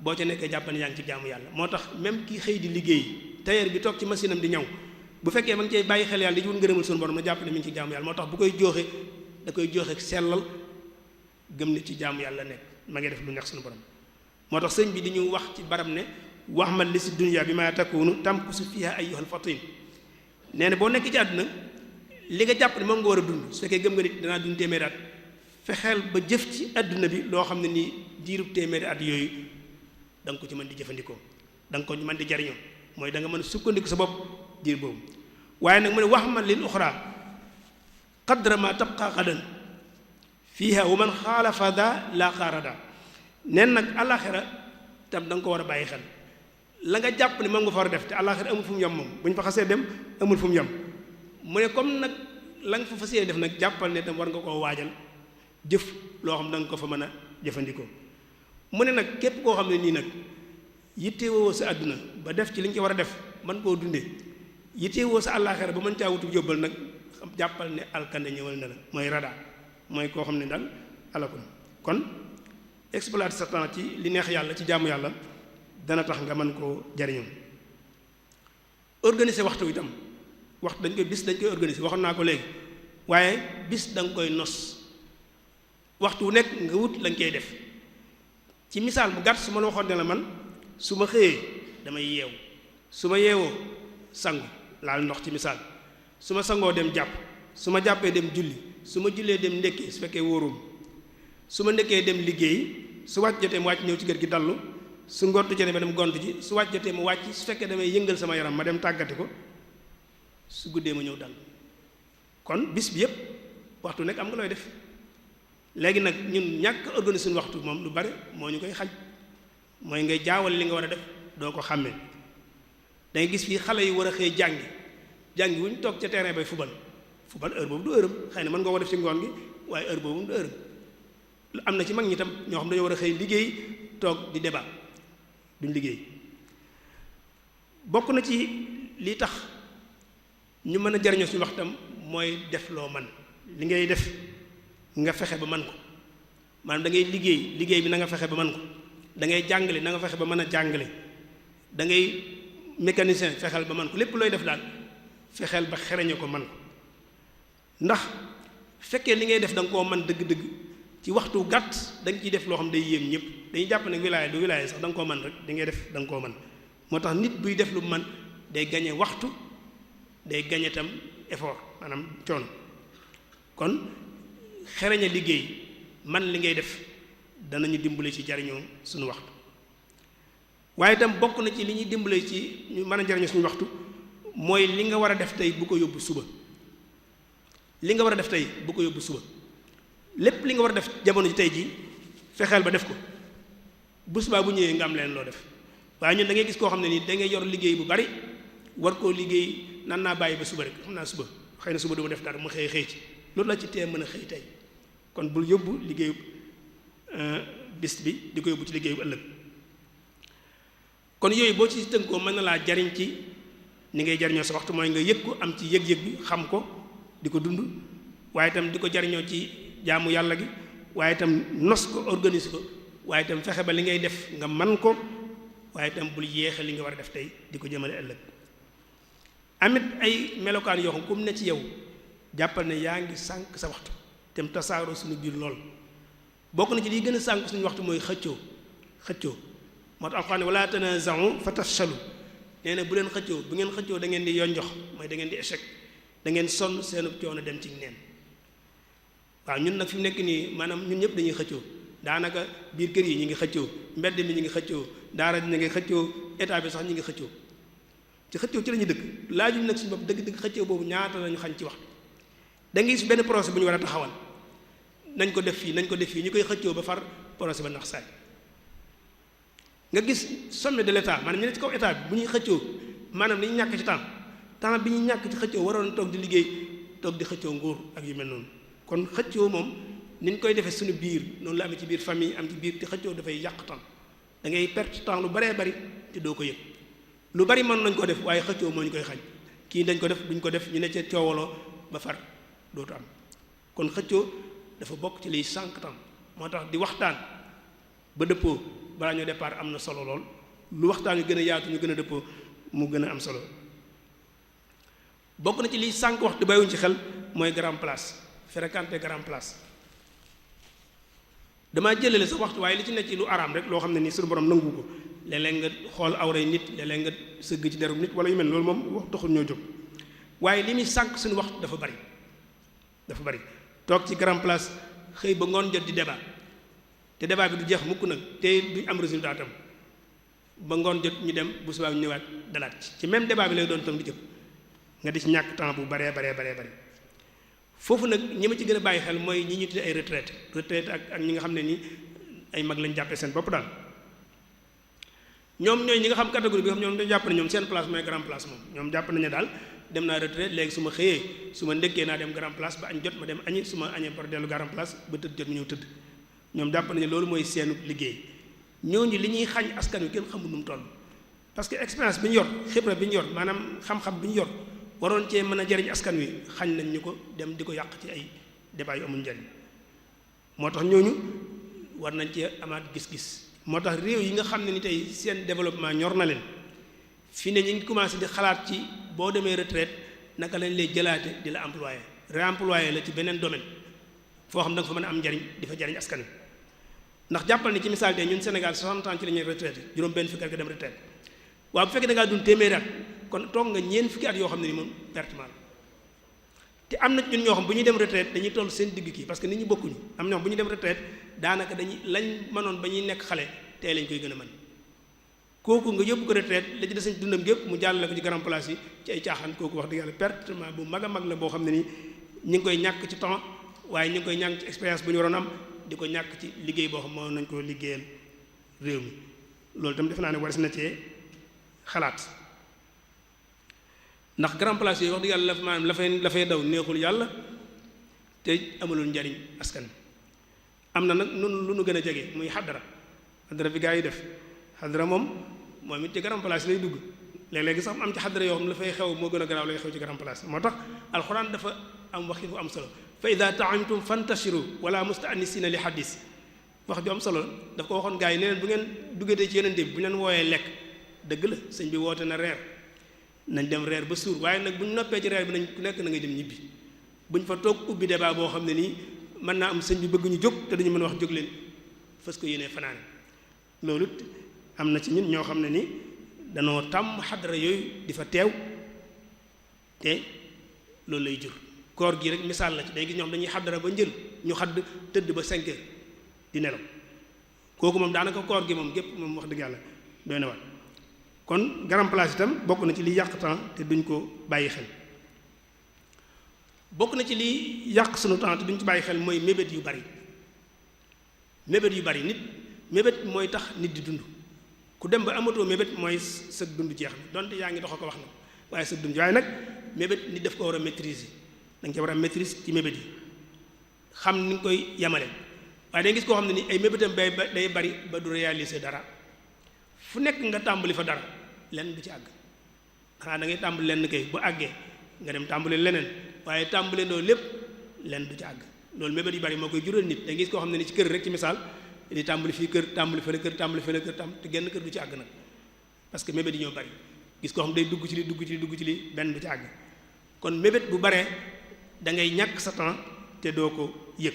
boo ca nekkee jàpp ne yaa ngi ci jaamu yàlla moo tax même kii xëy di liggéey tailleur bi toog ci machine am di ñaw bu fekkee ma ngi cay bàyyi xel yàlla di wut ngërëmal suñu borom na jàpp ne mi ngi ci jaamu yàlla moo tax bu koy jooxe da koy jooxe sellal gëm ne ci jaamu yàlla nekk ma ngi def lu neex suñu borom moo tax sëñ bi di ñu wax ci baram ne wax ma li si dunya bi ma takunu tamkusu fiha ayyuhal fatin nee na boo nekk ci àdduna li nga jàpp ne moom nga war a dund su fekkee gëm nga nit danaa dund téeméeri at fexeel ba jëf ci àdduna bi loo xam ne nii diirub téeméeri at yooyu da nga ko ci mën di jëfandikoo da nga ko mën di jariñoo mooy da nga mën a sukkandiku sa bopp diir boobu waaye nag mu ne wax man lil uxra qadra ma tabqa qadan fiha wa man xaalafa da la xaarada neen nag àllaaxira tam da nga ko war a bàyyi xel la nga jàpp ne moom nga fa war a def te àllaaxira amul fu mu yem moom bu ñu fa xasee dem amul fu mu yem mu ne comme nag la nga fa fas yéene def nag jàppal ne tam war nga koo waajal jëf loo xam da nga ko fa mën a jëfandikoo mu ne nag képp koo xam ne nii nag yittewoo sa àdduna ba def ci li nga ci war a def mën koo dundee yittewoo sa àllaaxira ba mën caa wutu yóbbal nag jàppal ne alkande ñëwal na la mooy rada mooy koo xam ne daal alakun kon exploiter sa temps ci li neex yàlla ci jaamu yàlla dana tax nga mën koo jariñoo organiser waxtu itam waxtu dañ koy organiser waxoon naa ko léegi waaye bis da nga koy nos waxtu wu nekk nga wut lañ koy def ci misaal bu gàtt su ma la waxoon ne la man su ma xëyee damay yeewu su ma yeewoo sangu laal ndox ci misaal su ma sangoo dem jàpp su ma jàppee dem julli su ma jullee dem ndekkee su fekkee wóorum su ma ndekkee dem liggéey su wàcc jotee mu wàcc ñëw ci kër gi dallu su ngont jotee ma dem gont ji su wàcc jotee mu wàcc su fekkee damay yëngal sama yaram ma dem tàggati ko su guddee ma ñëw dal kon bis bi yépp waxtu nekk am nga looy def léegi nag ñun ñàkk organiser suñu waxtu moom lu bari moo ñu koy xaj mooy ngay jaawale li nga war a def doo ko xàmmee da ngay gis fii xale yu war a xëy jàngi wu ñu toog ca terrain bay fubal heure boobu du heuram xëy na mën nga ko def ci ngoon gi waaye heure boobu du heuram am na ci mag ñi tam ñoo xam dañoo war a xëy liggéey toog di débat duñ liggéey bokk na ci li tax ñu mën a jariñoo suñu waxtam mooy def loo man li ngay def nga fexe ba man ko maanaam da ngay liggéey bi na nga fexe ba man ko da ngay jàngale na nga fexe ba mën a jàngale da ngay mécanicien fexeel ba man ko lépp looy def daal fexeel ba xereñe ko man ko ndax fekkee li ngay def da nga koo man dëgg-dëgg ci waxtu gàtt da nga ciy def loo xam day yéem ñëpp dañuy jàpp ne wilaaya du wilaaya sax da nga koo man rek di ngay def da nga koo man moo tax nit buy def lu man day gañe waxtu day gañe tam effort maanaam coono kon xereñ a liggéey man li ngay def danañu dimbale ci jariñoo suñu waxtu waaye itam bokk na ci li ñuy dimbale ci ñu mën a jariñoo suñu waxtu mooy li nga war a def tey bu ko yóbbu suba li nga war a def tey bu ko yóbbu suba lépp li nga war a def jamono ji tey ji fexeel ba def ko bu subaa bu ñëwee nga am leen loo def waaye ñun da ngay gis koo xam ne nii da ngay yor liggéey bu bari war koo liggéey nan naa bàyyi ba suba rek xam naa suba xëy na suba du ma def dara mu xëy ci loolu la ci tee mën a xëy tey kon bul yóbbu liggéeyu bis bi di ko yóbbu ci liggéeyu ëllëg kon yooyu boo ci tënkoo mën na laa jariñ ci ni ngay jariñoo sa waxtu mooy nga yëg ko am ci yëg-yëg bi xam ko di ko dund waaye itam di ko jariñoo ci jaamu yàlla gi waaye itam nos ko organise ko waaye itam fexe ba li ngay def nga man ko waaye itam bul yéexe li nga war a def tey di ko jëmale ëllëg amit ay melokaan yoo xam comme ne ci yow jàppal ne yaa ngi sànq sa waxtu te mu tasaaroo suñu biir lool bokk na ci liy gën a sànq suñu waxtu mooy xëccoo moo tax alxuraan wala tanaza'u fa tafshalu nee na bu leen xëccoo bu ngeen xëccoo da ngeen di yonjox mooy da ngeen di échec da ngeen sonn seenu coono dem ci neen waaw ñun nag fi mu nekk nii maanaam ñun ñëpp dañuy xëccoo daanaka biir kër yi ñu ngi xëccoo mbedd mi ñu ngi xëccoo daara ñu ngi xëccoo état bi sax ñu ngi xëccoo ci xëccoo ci la ñuy dëkk laajuñ nag suñu bopp dëgg-dëgg xëccoo boobu ñaata lañu xañ ci waxtu da ngay gis benn projet bu ñu war a taxawal nañ ko def fii nañ ko def fii ñu koy xëccoo ba far projet ba nax saay nga gis sommet de l'état maanaam ñu ne ci kaw état bi bu ñuy xëccoo maanaam dañuy ñàkk ci temps bi ñuy ñàkk ci xëccoo waroon toog di liggéey toog di xëccoo nguur ak yu mel noonu kon xëccoo moom ni ñu koy defee suñu biir noonu la amee ci biir famille am ci biir te xëccoo dafay yàq temps da ngay perte temps lu baree bari te doo ko yëg lu bari mën nañ ko def waaye xëccoo moo ñu koy xañ kii dañ ko def duñ ko def ñu ne ca coowaloo ba far dootu am kon xëccoo dafa bokk ci liy sànq temps moo tax di waxtaan ba dëppoo balaa ñoo départ am na solo lool lu waxtaan yu gën a yaatu ñu gën a dëppoo mu gën a am solo bokk na ci liy sànq waxtu bàyyiwuñ ci xel mooy grand place fréquenter grand place damaa jëlale sa waxtu waaye li ci nekk ci lu araam rek loo xam ne nii suñu borom nangu ko léeg-léeg nga xool awray nit léeg-léeg nga sëgg ci deru nit wala yu mel loolu moom wax taxul ñoo jóg waaye li muy sànq suñu waxtu dafa bari toog ci grand place xëy ba ngoon jot di débat te débat bi du jeex mukk nag te duñ am résultat tam ba ngoon jot ñu dem bu subaa ñu ñëwaat dalaat ci même débat bi lay doon tam di jëpp nga di ci ñàkk temps bu baree foofu nag ñi ma ci gën a bàyyi xel mooy ñi ñu tuddee ay retraite ak ñi nga xam ne ni ay mag lañ jàppee seen bopp daal ñoom ñooy ñi nga xam catégorie bi nga xam ñoom dañu jàpp ne ñoom seen place mooy grand place moom ñoom jàpp nañu daal dem naa retraite léegi su ma xëyee su ma ndékkee naa dem grand place ba añ jot ma dem añi su ma añee par dellu grand place ba tëdd jot mu ñëw tëdd ñoom jàpp nañu loolu mooy seenu liggéey ñooñu li ñuy xañ askan wi kenn xamul nu mu toll parce que expérience bi ñu yor xibra bi ñu yor maanaam xam-xam bi ñu yor waroon cee mën a jariñ askan wi xañ nañ ñu ko dem di ko yàq ci ay débat yu amul njariñ moo tax ñooñu war nañ cee amaat gis-gis moo tax réew yi nga xam ne ni tey seen développement ñor na leen fi ne ñu ngi commencé di xalaat ci boo demee retraite naka lañ lay jëlaate di la employé réemployé la ci beneen domaine foo xam da nga fa mën a am njariñ di fa jariñ askan wi ndax jàppal ni ci misaal tey ñun Sénégal 60 ans ci la ñuy retraité juróom benn fukki at nga dem retraite waaw bu fekkee da ngaa dund téeméeri at kon toog nga ñeent fukki at yoo xam ne ni moom pertement la te am na ñun ñoo xam bu ñuy dem retraite dañuy toll seen digg kii parce que nit ñi bokkuñu am ñoo xam bu ñuy dem retraite daanaka dañuy lañ mënoon ba ñuy nekk xale tey lañ koy gën a mën kooku nga yóbbu ko retraite la ci des dundam gépp mu jàllale ko ci grand place yi ci ay caaxaan kooku wax dëgg yàlla pertement bu mag a mag la boo xam ne nii ñi ngi koy ñàkk ci temps waaye ñu ngi koy ñàkk ci expérience bu ñu waroon am di ko ñàkk ci liggéey boo xam moo nañ ko liggéeyal réew mi loolu itam defe naa ne war na cee xalaat ndax grand place yooyu wax dëgg yàlla maanaam la fay daw neexul yàlla te amalul njariñ askan am na nag nun lu nu gën a jege muy xadara bi gaa yi def xadara moom it ci grand place lay dugg léeg-léegi sax am ci xadara yoo xam la fay xew moo gën a garaaw lay xew ci grand place moo tax alxuraan dafa am waxi bu am solo fa ida taamtum fantashiru wala mustaanisina li xadis wax ju am solo daf ko waxoon gaa yi ne leen bu ngeen duggatee ci yeneen bi bu ñu leen wooyee lekk dëgg la sëñ bi woote na reer nañ dem reer ba suur waaye nag bu ñu noppee ci reer bi nañ ku nekk na ngay dem ñibbi buñ fa toog ubbi débat boo xam ne nii mën naa am sëñ bi bëgg ñu jóg te dañu mën a wax jóg leen fas ko yéenee fanaane loolu am na ci ñun ñoo xam ne ni danoo tàmm xadara yooyu di fa teew te loolu lay jur. koor gi rek misaal la ci day gis ñoo xam dañuy xaddara ba njël ñu xadd tëdd ba 5 heures di nelaw kooku moom daanaka koor gi moom gépp moom wax dëgg yàlla doy na wat kon grand place itam bokk na ci li yàq temps te duñ ko bàyyi xel. bokk na ci li yàq sunu temps te duñ ci bàyyi xel mooy mébét yu bari nit mébét mooy tax nit di dund ku dem ba amatoo mébét mooy sa dund jeex na donte yaa ngi dox ko wax na waaye sa dund waaye nag mébét nit daf ko war a maîtriser da nga ci war a maîtrise ci mébét yi xam ni nga koy yemale waaye da nga gis koo xam ne ni ay mébétam day bari ba du réaliser dara fu nekk nga tàmbali fa dara lenn du ci àgg xanaa da ngay tàmbali lenn kay bu àggee nga dem tàmbali leneen waaye tàmbali ndoo lépp lenn du ci àgg loolu mébét yu bari moo koy jural nit da nga gis koo xam ne ni ci kër rek ci misaal di tàmbali fii kër tàmbali fële kër tàmbali fële kër te genn kër du ci àgg nag parce que mébét yi ñoo bari gis koo xam day dugg ci li benn du ci àgg kon mébét bu baree da ngay ñàkk sa temps te doo ko yëg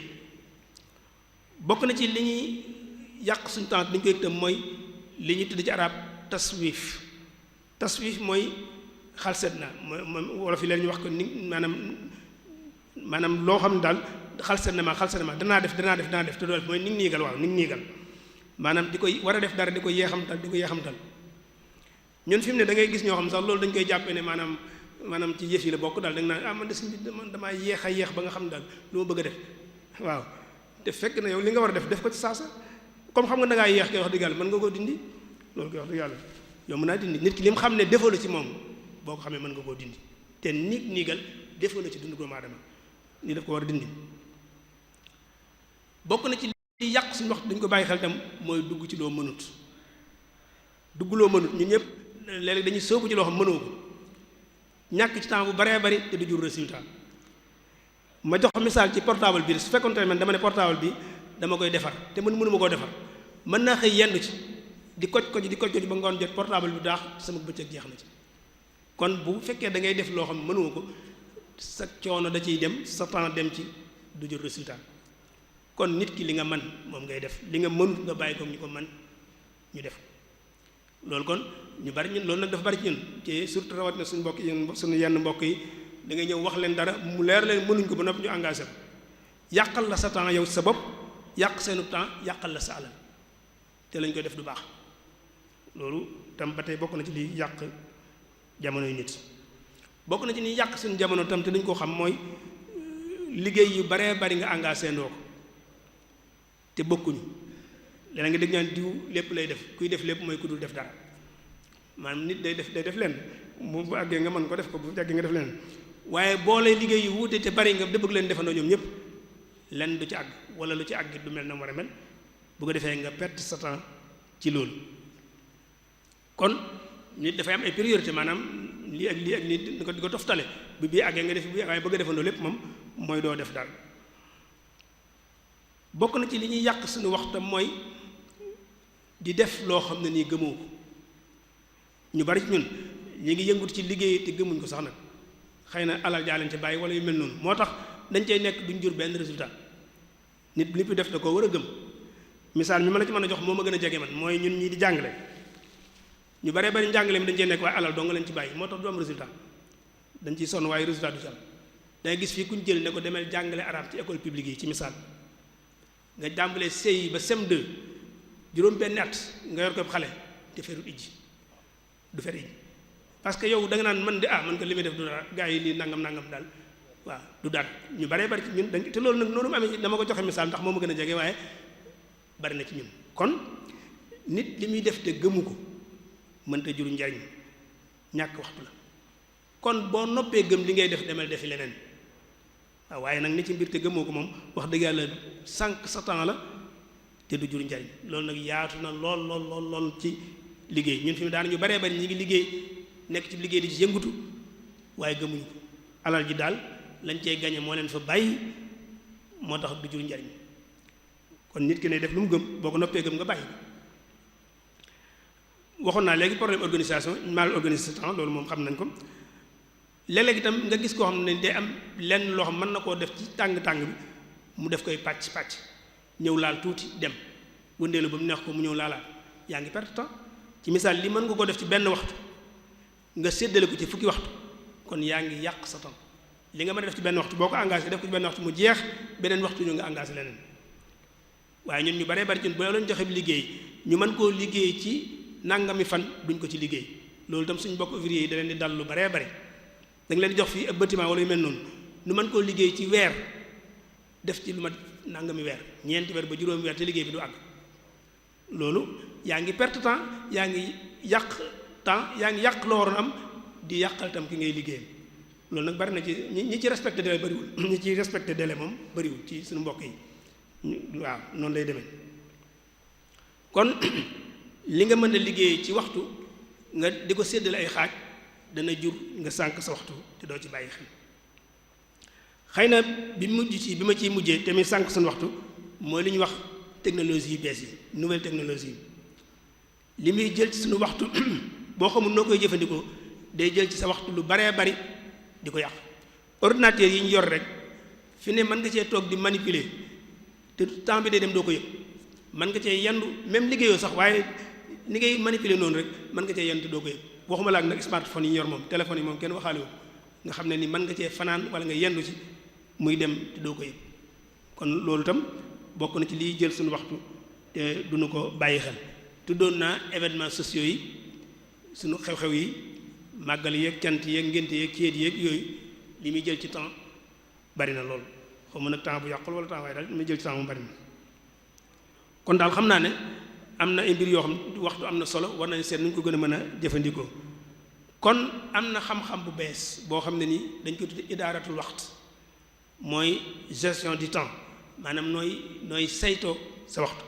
bokk na ci li ñuy yàq suñu temps dañ koy yëg tam mooy li ñuy tudd ci arab taswif mooy xalset na mooy wolof yi leen ñu wax ko ni maanaam loo xam ne daal xalset na ma danaa def te doo def mooy ni ngi niigal waaw ni ngi niigal maanaam di koy war a def dara di ko yeexamtal ñun fi mu ne da ngay gis ñoo xam sax loolu dañ koy jàppee ne maanaam ci yëf yi la bokk daal da nga naan man de suñ bi man damaa yeex ba nga xam ne daal lu ma bëgg a def waaw te fekk na yow li nga war a def ko ci saasa comme xam nga da ngaa yeex koy wax dëgg yàlla mën nga koo dindi loolu koy wax dëgg yàlla yow mën naa dindi nit ki li mu xam ne defoo la ci moom boo ko xamee mën nga koo dindi te niigal defoo la ci dundu doomu aadama ni daf ko war a dindi bokk na ci li yàq suñu wax dañ ko bàyyi xel tam mooy dugg ci loo mënut ñun ñëpp léeg-léeg dañuy soobu ci loo xam mënoo ko ñàkk ci temps bu baree bari te du jur résultat ma jox misaal ci portable bi su fekkoon tamit man dama ne portable bi dama koy defar te mënuma koo defar mën naa xëy yendu ci di koj ba ngoon jot portable bi daax sama bëccëg jeex na ci kon bu fekkee da ngay def loo xam mënoo ko sa coono da ciy dem sa temps dem ci du jur résultat kon nit ki li nga man moom ngay def li nga mënut nga bàyyi ko ñu ko man ñu def loolu kon ñu bari ñun loolu nag dafa bari ci ñun te surtout rawat na suñu mbokk yi suñu yenn mbokk yi da ngay ñëw wax leen dara mu leer leen mënuñ ko ba noppi ñu engagé ko yàqal la sa temps yow sa bopp yàq seenu temps yàqal la sa alal te lañ koy def du baax loolu tam ba tey bokk na ci liy yàq jamono yu nit bokk na ci ni yàq suñu jamono tam te dañ koo xam mooy liggéey yu baree bari nga engagé ndoo ko te bokkuñu léeg nga dégg ñaan diw lépp lay def kuy def lépp mooy ku dul def dara maanaam nit day def leen bu àggee nga mën ko def ko bu àggee nga def leen waaye boo lay liggéey yu wuute te bari nga bëgg leen defandoo ñoom ñëpp lenn du ci àgg wala lu ci àgg du mel na mu war a mel bu ko defee nga perte sa temps ci loolu kon nit dafay am ay priorité maanaam lii ak lii di ko toftale bi bii àggee nga def bi waaye bëgg a defandoo lépp moom mooy doo def dara bokk na ci li ñuy yàq suñu waxtam mooy di def loo xam ne nii gëmoo ko ñu bari ci ñun ñu ngi yëngut ci liggéey te gëmuñ ko sax nag xëy na alal jaa leen ci bàyyi wala yu mel noonu moo tax dañ cay nekk duñ jur benn résultat nit li fi def da koo war a gëm misaal mi ma la ci mën a jox moo ma gën a jege man mooy ñun ñii di jàngale ñu baree bari njàngale mi dañ cey nekk waaye alal doo nga leen ci bàyyi moo tax du am résultat dañ ciy sonn waaye résultat du ci am dangay gis fii kuñ jël ne ko demee jàngale arabe ci école publique yi ci misaal nga jàmbalee CI ba CM2 juróom benn at nga yor ko xale te ferut ijji du fer ijji parce que yow da nga naan man de man ko li muy def du dara gaa yi lii nangam daal waaw du dara ñu baree bari ci ñun dañ te loolu nag noonu mu amee dama ko joxe misaal ndax moo ma gën a jege waaye bari na ci ñun kon nit li muy def te gëmu ko mënta juru njariñ ñàkk waxtu la kon boo noppee gëm li ngay def demal defi leneen waaw waaye nag ni ci mbir te gëmoo ko moom wax dëgg yàlla sànq sa temps la te du jur njariñ loolu nag yaatu na lool ci liggéey ñun fi mu daana ñu baree bari ñi ngi liggéey nekk ci liggéey di ci yëngutu waaye gëmuñu ko alal ji daal lañ cey gañe moo leen fa bàyyi moo tax du jur njariñ kon nit ki ne def lu mu gëm boo ko noppee gëm nga bàyyi waxoon naa léegi problème organisation mal organisé temps loolu moom xam nañ ko léeg-léeg itam nga gis koo xam ne day am lenn loo xam mën na koo def ci tàng-tàng bi mu def koy pàcc ñëw laal tuuti dem wëndeelu ba mu neex ko mu ñëw laalaat yaa ngi perte temps ci misaal li mën nga ko def ci benn waxtu nga séddale ko ci fukki waxtu kon yaa ngi yàq sa temps li nga mën a def ci benn waxtu boo ko engagé def ko ci benn waxtu mu jeex beneen waxtu ñu nga engagé leneen waaye ñun ñu baree bari ci boo leen joxe liggéey ñu mën koo liggéey ci nangami fan duñ ko ci liggéey loolu itam suñu bokk ouvrier yi da leen di dal lu baree bari da nga leen di jox fii ab bâtiment wala yu mel noonu ñu mën koo liggéey ci weer def ci lu mat nangami weer ñeenti weer ba juróomi weer te liggéey bi du àgg loolu yaa ngi perte temps yaa ngi yàq temps yaa ngi yàq loo waroon am di yàqal tam ki ngay liggéeyal loolu nag bari na ci ñi ci respecté délai bariwul ñi ci respecté délai moom bariwul ci suñu mbokk yi waaw noonu lay demee kon li nga mën a liggéey ci waxtu nga di ko séddale ay xaaj dana jur nga sànq sa waxtu te doo ci bàyyi xel xëy na bi ma ciy mujjee te muy sànq suñu waxtu mooy li ñuy wax technologie yu bees yi nouvelle technologie yi li muy jël ci suñu waxtu boo xamul noo koy jëfandikoo day jël ci sa waxtu lu baree bari di ko yàq ordinateur yi ñu yor rek fi ne mën nga cee toog di manipuler te temps bi day dem doo ko yëg mën nga cee yendu même liggéeyoo sax waaye ni ngay manipuler noonu rek mën nga cee yendu te doo ko yëg waxuma la ak nag smartphone yi ñu yor moom téléphone yi moom kenn waxaale wu nga xam ne ni mën nga cee fanaan wala nga yendu ci muy dem te doo ko yëg kon loolu itam bokk na ci liy jël suñu waxtu te duñu ko bàyyi xel tuddoon naa événements sociaux yi suñu xew-xew yi màggal yeeg cant yeeg ngénte yeeg céet yeeg yooyu li muy jël ci temps bari na lool xaw ma nag temps bu yàqul wala temps waaye daal li muy jël ci temps mu bari na kon daal xam naa ne am na ay mbir yoo xam waxtu am na solo war nañ seet nu ñu ko gën a mën a jëfandikoo kon am na xam-xam bu bees boo xam ne nii dañ koy tudde idaaratul waxt mooy gestion du temps maanaam nooy saytoo sa waxtu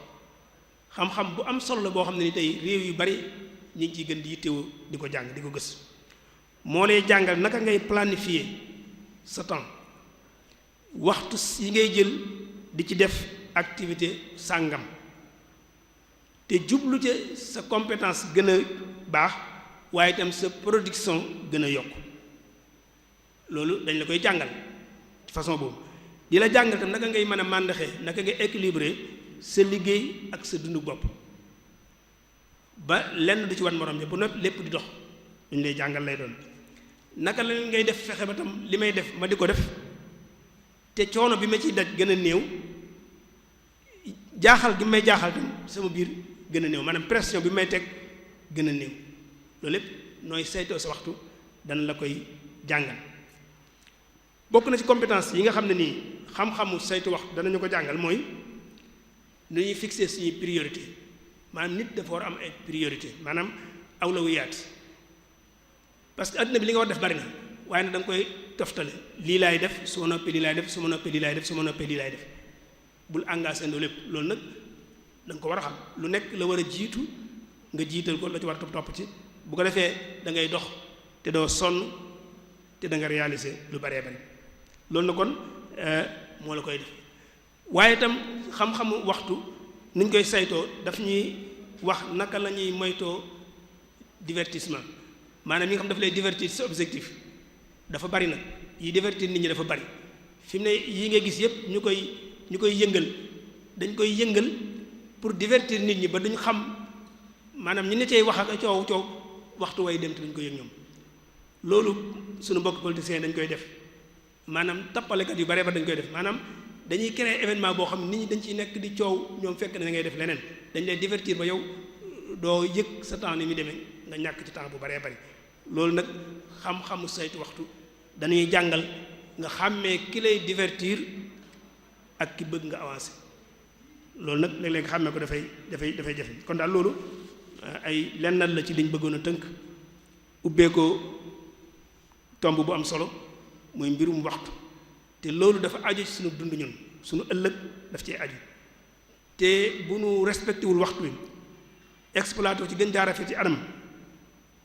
xam-xam bu am solo la boo xam ne ni tey réew yu bari ñu ngi ciy gën di yittewoo di ko jàng di ko gës moo lay jàngal naka ngay planifier sa temps waxtu yi ngay jël di ci def activité sàngam te jublu ca sa compétence gën a baax waaye itam sa production gën a yokk loolu dañ la koy jàngal ci façon boobu di la jàngal itam naka ngay mën a màndaxee naka ngay équilibrer sa liggéey ak sa dundu bopp ba lenn du ci wan morom ja bu noppi lépp di dox duñ lay jàngal lay doon naka la ngay def fexe ba tam li may def ma di ko def te coono bi ma ciy daj gën a néew jaaxal gi may jaaxal tam sama biir gën a néew maanaam pression bi may teg gën a néew loolu lépp nooy saytoo sa waxtu dana la koy jàngal bokk na ci compétence yi nga xam ne nii xam-xamu saytu waxtu danañu ko jàngal mooy nu ñuy fixer suñuy priorité maanaam nit dafa war am ay priorité maanaam awlawiyaat parce que adduna bi li nga war def bari na waaye nag da nga koy toftale lii laay def su ma noppee lii laay def su ma noppee lii laay def su ma noppee lii laay def bul engagé ndoo lépp loolu nag da nga ko war a xam lu nekk la war a jiitu nga jiital ko la ci war a topp ci bu ko defee da ngay dox te doo sonn te da nga réaliser lu baree bari loolu na kon moo la koy def waaye itam xam-xamu waxtu ni ñu koy saytoo daf ñuy wax naka la ñuy moytoo divertissement maanaam yi nga xam daf lay divertir sa objectif dafa bari nag yi divertir nit ñi dafa bari fi mu ne yii nga gis yépp ñu koy yëngal dañ koy yëngal pour divertir nit ñi ba duñ xam maanaam ñi ne cay wax ak coow waxtu way dem te duñ ko yëg ñoom loolu suñu mbokk politiciens dañ koy def maanaam tappalekat yu bare ba dañ koy def maanaam dañuy créer événement boo xam nit ñi dañ ciy nekk di coow ñoom fekk na da ngay def leneen dañ lay divertir ba yow doo yëg sa temps ni muy demee nga ñàkk ci temps bu baree bari loolu nag xam-xamu saytu waxtu dañuy jàngal nga xàmmee ki lay divertir ak ki bëgg nga avancer loolu nag léeg-léeg nga xàmmee ko dafay jafe kon daal loolu ay lennal la ci liñ bëggoon a tënk ubbee ko tomb bu am solo mooy mbirum waxtu te loolu dafa aju ci suñu dund ñun suñu ëllëg daf cee aju te bu nu respecté wul waxtu wi exploité ci gën jaar rafet ci anam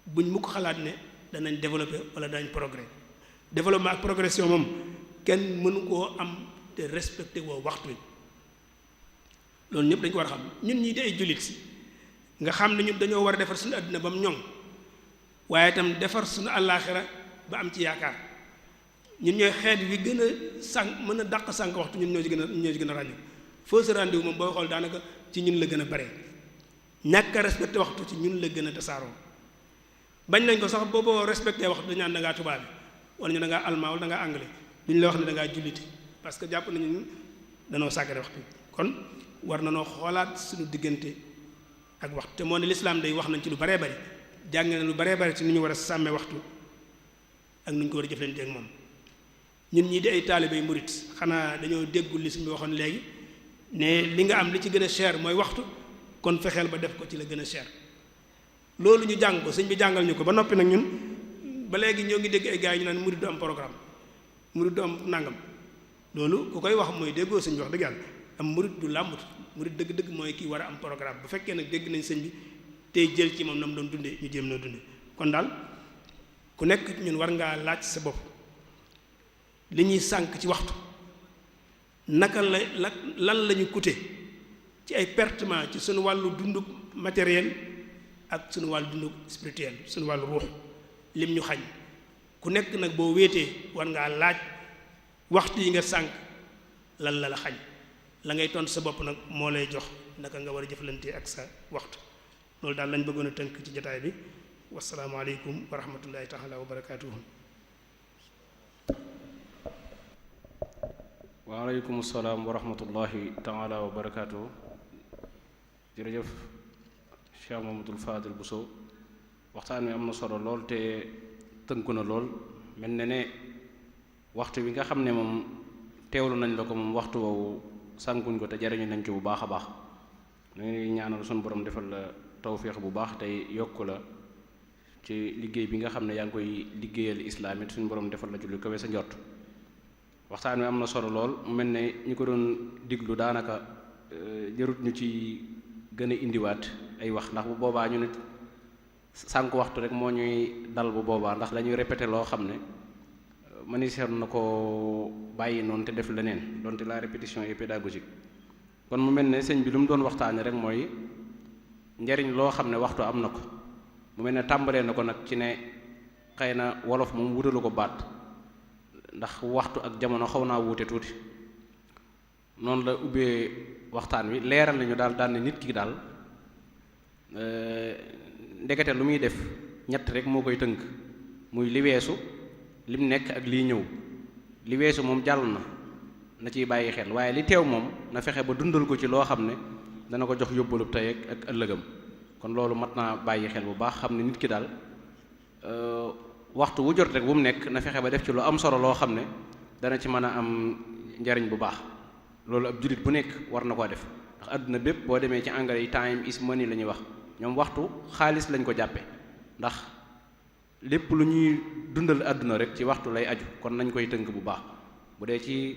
buñ mu ko xalaat ne danañ développé wala danañ progrès développement ak progression moom kenn mënu koo am te respecté woo waxtu wi loolu ñëpp dañ ko war a xam ñun ñii di ay jullit si nga xam ne ñun dañoo war a defar suñu àdduna ba mu ñoŋ waaye itam defar suñu àllaaxira ba am ci yaakaar ñun ñooy xeet wi gën a sànq mën a dàq sànq waxtu ñun ñoo ci gën a ràññu fausse rendez-vous moom booy xool daanaka ci ñun la gën a bare ñàkk a respecté waxtu ci ñun la gën a tasaaroo bañ nañ ko sax booboo respecté waxtu dañu naan da ngaa tubaab wala ñu da ngaa allemand wala da ngaa anglais duñ la wax ne da ngaa jullite parce que jàpp nañu danoo sàggane waxtu kon war na noo xoolaat suñu diggante ak waxtu te moo ne lislaam day wax nañ ci lu baree bari jàng na lu baree bari ci ni ñu war a sàmmee waxtu ak nu ñu ko war a jëflante ak moom ñun ñii di ay taalibe yu murit xanaa dañoo déggul li suñu waxoon léegi ne li nga am li ci gën a cher mooy waxtu kon fexeel ba def ko ci la gën a cher loolu ñu jàng ko sëñ bi jàngal ñu ko ba noppi nag ñun ba léegi ñoo ngi dégg ay gars yi ñu naan murit du am programme murit du am nangam loolu ku koy wax mooy déggoo sëñ bi wax dëgg yàlla am murit du làmbut murit dëgg-dëgg mooy kii war a am programme bu fekkee nag dégg nañ sëñ bi tey jël ci moom na mu doon dundee ñu jéem noo dundee kon daal ku nekk ñun war ngaa laaj sa bopp li ñuy sànk ci waxtu naka lan la ñu coûté ci ay pertement ci suñu wàllu dunduk matériel ak suñu wàllu dunduk spirituel suñu wàllu ruux lim ñu xañ ku nekk nag boo wéetee war ngaa laaj waxtu yi nga sànk lan la xañ la ngay tontu sa bopp nag moo lay jox naka nga war a jëflante ak sa waxtu loolu daal lañ bëggoon a tënk ci jotaay bi wasalaamaaleykum wa rahmatullahi taala wa barakaatuhu. waaleykum salaam wa rahmatullahi taala wa barakaatuhu. jërëjëf Cheikh Mamadou Fadil Bousso waxtaan wi am na solo lool te tënku na lool mel na ne waxtu wi nga xam ne moom teewlu nañ la ko moom waxtu woowu sànkuñ ko te jariñu nañ ci bu baax a baax ñu ngi ñaanal suñu borom defal la tawféex bu baax tey yokk la ci liggéey bi nga xam ne yaa ngi koy liggéeyal islaam it suñu borom defal la ci lu kawe sa njort waxtaan wi am na solo lool mu mel ne ñu ko doon diglu daanaka jërut ñu ci gën a indiwaat ay wax ndax bu boobaa ñu nit sànq waxtu rek moo ñuy dal bu boobaa ndax dañuy répété loo xam ne maniseer na ko bàyyi noonu te def leneen donte la répétition est pédagogique kon mu mel ne sëñ bi lu mu doon waxtaane rek mooy njariñ loo xam ne waxtu am na ko mu mel ne tàmbalee na ko nag ci ne xëy na wolof moom wutalu ko baat ndax waxtu ak jamono xaw naa wuute tuuti noonu la ubbee waxtaan wi leeral nañu daal ne nit ki daal ndekete lu muy def ñett rek moo koy tënk muy li weesu lim nekk ak lii ñëw li weesu moom jàll na ciy bàyyi xel waaye li teew moom na fexe ba dundal ko ci loo xam ne dana ko jox yóbbalub tey ak ëllëgam kon loolu mat naa bàyyi xel bu baax xam ne nit ki daal waxtu wu jot rek bu mu nekk na fexe ba def ci lu am solo loo xam ne dana ci mën a am njariñ bu baax loolu ab jullit bu nekk war na koo def ndax àdduna bépp boo demee ci anglais yi time is money la ñuy wax ñoom waxtu xaalis lañ ko jàppe ndax lépp lu ñuy dundal àdduna rek ci waxtu lay aju kon nañ koy tënk bu baax bu dee ci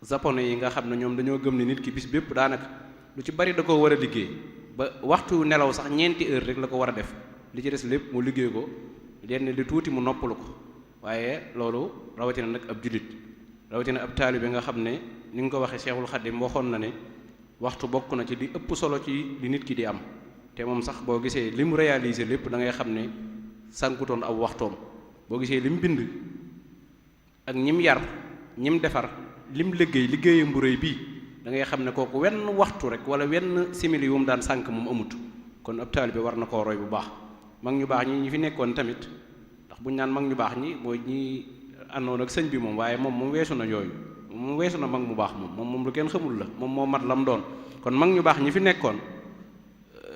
japonais yi nga xam ne ñoom dañoo gëm ne nit ki bis bépp daanaka lu ci bari da ko war a liggéey ba waxtu nelaw sax 4 heures rek la ko war a def li ci des lépp mu liggéey ko lenn li tuuti mu noppalu ko waaye loolu rawatina nag ab jullit rawatina ab taalibe nga xam ne ni nga ko waxee Seexul Xadiim waxoon na ne waxtu bokk na ci li ëpp solo ci li nit ki di am te moom sax boo gisee li mu réalisé lépp da ngay xam ne sànkutoon aw waxtoom boo gisee li mu bind ak ñim yar ñim defar lim liggéeyam bu rëy bii da ngay xam ne kooku wenn waxtu rek wala wenn simili yu mu daan sànk moom amut kon ab taalibe war na koo roy bu baax mag ñu baax ñi fi nekkoon tamit ndax buñu naan mag ñu baax ñi mooy ñi àndoon ak sëñ bi moom waaye moom weesu na yooyu moom weesu na mag mu baax moom lu kenn xamul la moom moo mat lam doon kon mag ñu baax ñi fi nekkoon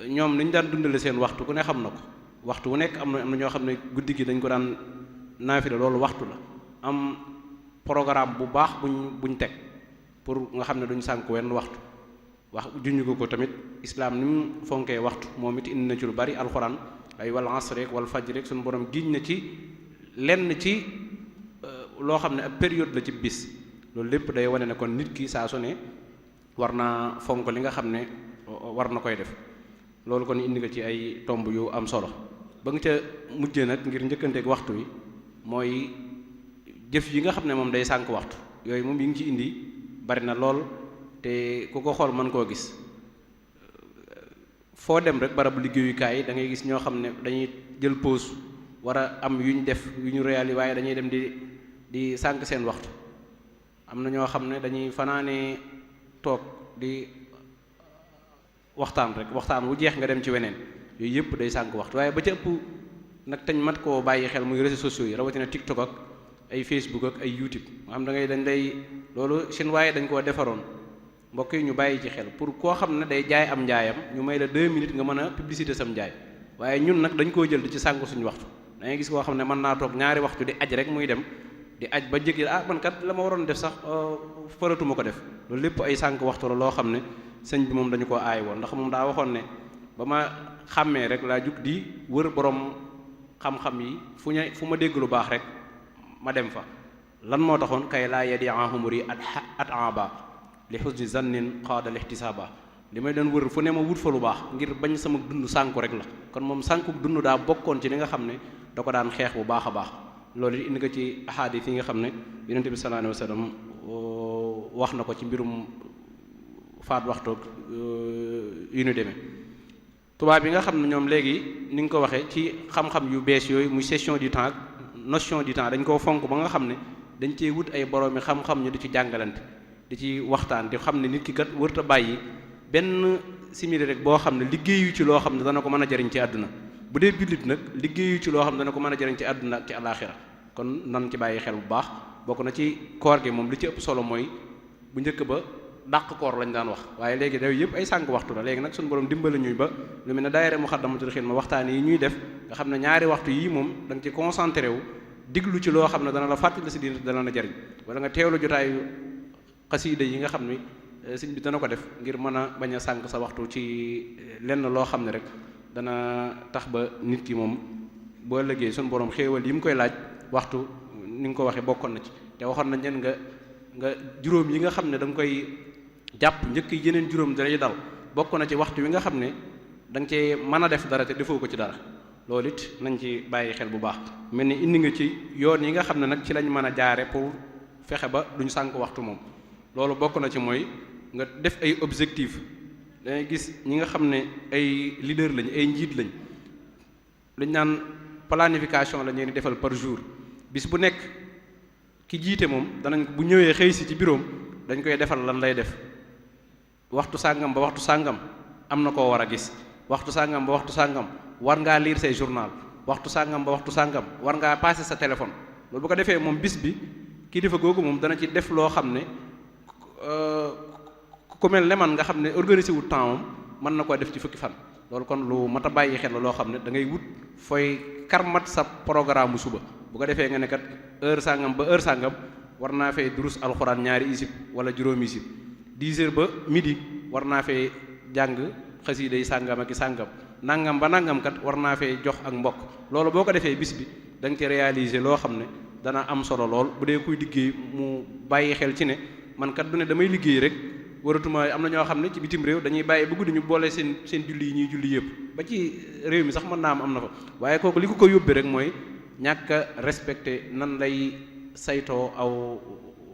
ñoom niñ daan dundale seen waxtu ku ne xam na ko waxtu wu nekk am na ñoo xam ne guddi gi dañ ko daan naafila loolu waxtu la am programme bu baax buñ teg pour nga xam ne duñ sànk wenn waxtu wax juñu ko tamit islaam ni mu fonkee waxtu moom it indi na ci lu bari alxuraan ay wal asr rek wal fajr rek suñu borom giñ na ci lenn ci loo xam ne ab période la ci bis loolu lépp day wane ne kon nit ki saa su ne war naa fonk li nga xam ne war na koy def loolu kon indi nga ci ay tomb yu am solo ba nga ca mujjee nag ngir njëkkanteeg waxtu wi mooy jëf yi nga xam ne moom day sànk waxtu yooyu moom yi ngi ci indi bari na lool te ku ko xool mën koo gis foo dem rek barabu liggéeyukaay da ngay gis ñoo xam ne dañuy jël pause war a am yu ñu def yu ñu réali waaye dañuy dem di sànk seen waxtu am na ñoo xam ne dañuy fanaanee toog di waxtaan rek waxtaan wu jeex nga dem ci weneen yooyu yëpp day sànk waxtu waaye ba ca ëpp nag tañ mat koo bàyyi xel muy réseaux sociaux yi rawatina TikTok ak ay Facebook ak ay YouTube nga xam da ngay dañ lay loolu seen waaye dañ koo defaroon mbokk yi ñu bàyyi ci xel pour koo xam ne day jaay am njaayam ñu may la 2 minutes nga mën a publicité sam njaay waaye ñun nag dañ koo jël di ci sànku suñu waxtu da ngay gis koo xam ne mën naa toog ñaari waxtu di aj rek muy dem di aj ba jéggi man kat la ma waroon def sax faratuma ko def loolu lépp ay sànk waxtu la loo xam ne sëñ bi moom dañu ko aay woon ndax moom daa waxoon ne ba ma xàmmee rek laa jug di wër borom xam-xam yi fu ma dégg lu baax rek ma dem fa lan moo taxoon kay laa yadiahumuri at aba li husni zannin qaada lihtisaba li may doon wër fu ne ma wut fa lu baax ngir bañ sama dund sànku rek la kon moom sànku dund daa bokkoon ci li nga xam ne da ko daan xeex bu baax a baax loolu indi ko ci ahadis yi nga xam ne yonent bi sallallahu alayhi wasallam wax na ko ci mbirum faat waxtoog yu ñu demee tubaab yi nga xam ne ñoom léegi ni nga ko waxee ci xam-xam yu bees yooyu muy gestion du temps notion du temps dañ koo fonk ba nga xam ne dañ cee wut ay boroomi xam-xam ñu di ci jàngalante di ci waxtaan di xam ne nit ki kat wërta bàyyi benn simili rek boo xam ne liggéeyu ci loo xam ne dana ko mën a jariñ ci àdduna bu dee jullit nag liggéeyu ci loo xam ne dana ko mën a jariñ ci àdduna ak ci alaaxira kon nan ci bàyyi xel bu baax bokk na ci koor gi moom li ci ëpp solo mooy bu njëkk ba dàq koor lañ daan wax waaye léegi daw yëpp ay sànq waxtu la léegi nag suñu borom dimbali ñuy ba lu mel ne daayira Muxaddamatul Xidma waxtaan yi ñuy def nga xam ne ñaari waxtu yii moom da nga ci concentré wu diglu ci loo xam ne dana la fàttali si diine dana la jariñ wala nga teewlu jotaayu xasiida yi nga xam ne sëñ bi dana ko def ngir mën a bañ a sànq sa waxtu ci lenn loo xam ne rek dana tax ba nit ki moom boo ëllëgee suñu borom xéewal yi mu koy laaj waxtu ni nga ko waxee bokkoon na ci te waxoon nañ leen nga juróom yi nga xam ne da nga koy jàpp njëkk yeneen juróom dalay dal bokk na ci waxtu wi nga xam ne da nga cee mën a def dara te defoo ko ci dara loolu it nañ ci bàyyi xel bu baax mel ni indi nga ci yoon yi nga xam ne nag ci lañ mën a jaare pour fexe ba duñ sànk waxtu moom loolu bokk na ci mooy nga def ay objectif dangay gis ñi nga xam ne ay leader lañ ay njiit lañ luñ naan planification la ñu defal par jour bis bu nekk ki jiite moom danañ bu ñëwee xëy si ci bureau dañ koy defal lan lay def waxtu sàngam ba waxtu sàngam am na koo war a gis waxtu sàngam ba waxtu sàngam war ngaa lire say journal waxtu sàngam ba waxtu sàngam war ngaa passer sa téléphone loolu bu ko defee moom bis bi kilifa googu moom dana ci def loo xam ne ku mel ne man nga xam ne organisé wu temps mën na koo def ci fukki fan loolu kon lu mat a bàyyi xel la loo xam ne da ngay wut fooy karmat sa programme suba bu ko defee nga ne kat heure sàngam ba heure sàngam war naa fee durus alxuraan ñaari isib wala juróomi isib 10 heures ba midi war naa fee jàng xasiida yi sàngam ak i sàngam nangam ba nangam kat war naa fee jox ak mbokk loolu boo ko defee bis bi da nga ci réaliser loo xam ne dana am solo lool bu dee kuy liggéey mu bàyyi xel ci ne man kat du ne damay liggéey rek waratuma am na ñoo xam ne ci bitim réew dañuy bàyyi ba guddi ñu boole seen julli yi ñuy julli yëpp ba ci réew mi sax mën naa am na fa waaye kooku li ko yóbbee rek mooy ñàkk a respecté nan lay saytoo aw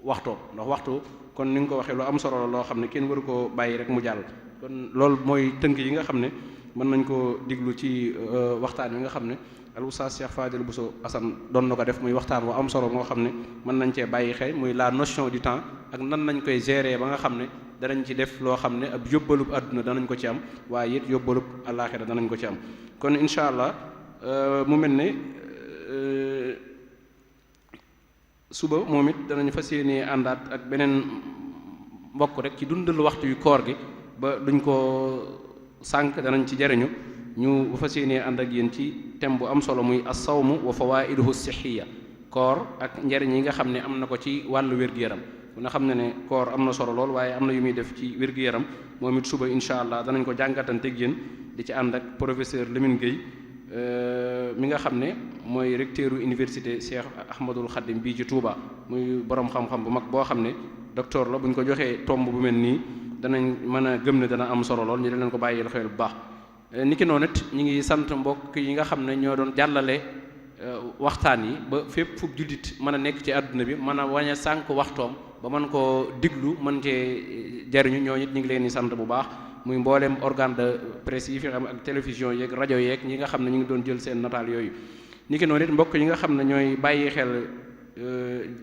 waxtoo ndax waxtu kon ni nga ko waxee lu am solo la loo xam ne kenn waru koo bàyyi rek mu jàll kon loolu mooy tënk yi nga xam ne mën nañ koo diglu ci waxtaan wi nga xam ne al oustaz Cheikh Fadil Bousso Assane doon na ko def muy waxtaan wu am solo moo xam ne mën nañ cee bàyyi xel muy la notion du temps ak nan nañ koy gérer ba nga xam ne danañ ci def loo xam ne ab yóbbalub àdduna danañ ko ci am waaye it yóbbalub àllaaxira danañ ko ci am kon incha allah mu mel ne suba moom it danañ fas yéenee àndaat ak beneen mbokk rek ci dundal waxtu yu koor gi ba duñ ko sànq danañ ci jariñu ñu fas yéenee ànd ak yéen ci thème bu am solo muy as-sawmu wa fawaiduhu sihhiya koor ak njariñ yi nga xam ne am na ko ci wàllu wér-gu-yaram ku nga xam ne koor am na solo lool waaye am na yu muy def ci wér-gu-yaram moom it suba incha allah danañ ko jàngatanteeg yéen di ci ànd ak professeur Lamine Gueye mi nga xam ne mooy recteur université Cheikh Ahmadul Khadim bii ci Touba muy borom xam-xam bu mag boo xam ne docteur la bu ñu ko joxee tomb bu mel nii danañ mën a gëm ne dana am solo lool ñu leen ko bàyyi xel bu baax. niki noonu it ñu ngi sant mbokk yi nga xam ne ñoo doon jàllale waxtaan yi ba fépp fu jullit mën a nekk ci àdduna bi mën a wañ a sànq waxtoom ba mën koo diglu mën cee jariñu ñoo it ñu ngi leen di sant bu baax. muy mboolem organe de presse yi fi xam ak télévision yeeg rajo yeeg ñi nga xam ne ñu ngi doon jël seen nataal yooyu niki noonu it mbokk yi nga xam ne ñooy bàyyi xel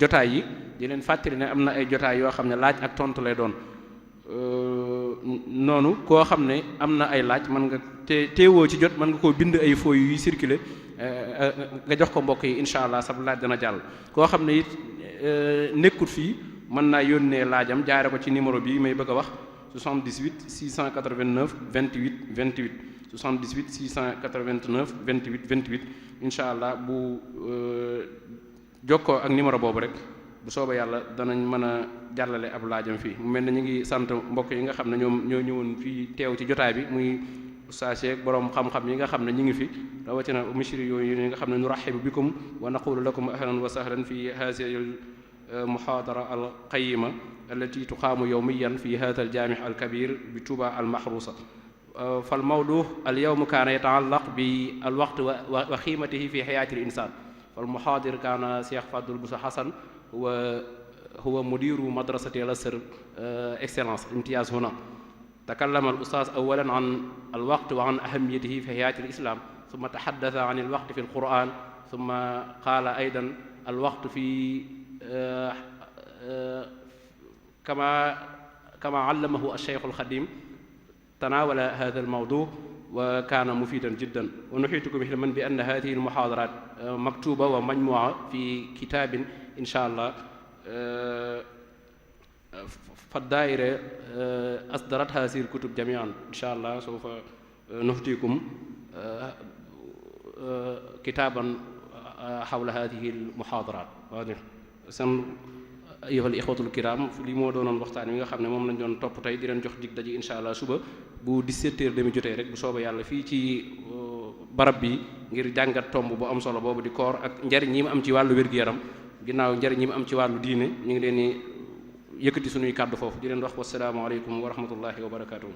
jotaay yi di leen fàttali ne am na ay jotaay yoo xam ne laaj ak tontu lay doon noonu koo xam ne am na ay laaj mën nga teewoo ci jot mën nga koo bind ay feuilles yuy circuler nga jox ko mbokk yi incha allah sab laaj dana jàll. koo xam ne it nekkut fii mën naa yónnee laajam jaare ko ci numéro bi may bëgg a wax 78 689 28 28 78 689 28 28 incha allah bu jokkoo ak numéro boobu rek bu soobee yàlla danañ mën a jàllale ab laajam fii mu mel ne ñu ngi sant mbokk yi nga xam ne ñoom ñoo ñëwoon fii teew ci jotaay bi muy ustaas yeek borom xam-xam yi nga xam ne ñu ngi fi rawatina mishri yooyu yi nga xam ne nurahibu bikum wa naqulu lakum ahlan wa sahlan fi hadhihi al muhadara al qayyima allati tuqaamu yawmiyan fi hadha al jami' al kabir bi Touba al mahrusa fal mawdu al yawm kaana yataallaq bi al waqt wa qiimatihi fi hayati al insan fal muhadir kaana Cheikh Fadul Bousso Hassan huwa mudiru madrasati al Azhar excellence imtiyaz huna takallama al ustaaz awalan an al waqt wa an ahamiyatihi fi hayati al islam thumma tahaddatha an al waqt fi al quran thumma qaala aydan al waqt fi kama allamahu al-shaykh al-khadim tanawala hadha al-mawdu' wa kana mufidan jiddan wa nuhitukum ilman bi anna hadhihi al-muhadarat maktuba wa majmu'a fi kitabin insha Allah فالدائرة أصدرت هذه الكتب جميعا إن شاء الله سوف نهديكم كتابا حول هذه المحاضرات san ayyuhal ixwatul kiram li moo doonoon waxtaan wi nga xam ne moom lañ doon topp tey di leen jox dig daji insha allah suba bu 17h30 jotee rek bu soobee yàlla fii ci barab bi ngir jàngat tomb bu am solo boobu di koor ak njariñ yi mu am ci wàllu wér-gu-yaram ginnaaw njariñ yi mu am ci wàllu diine ñu ngi leen di yëkkati suñuy kàddu foofu di leen wax wassalaamu aleykum wa rahmatullahi wa barakatuh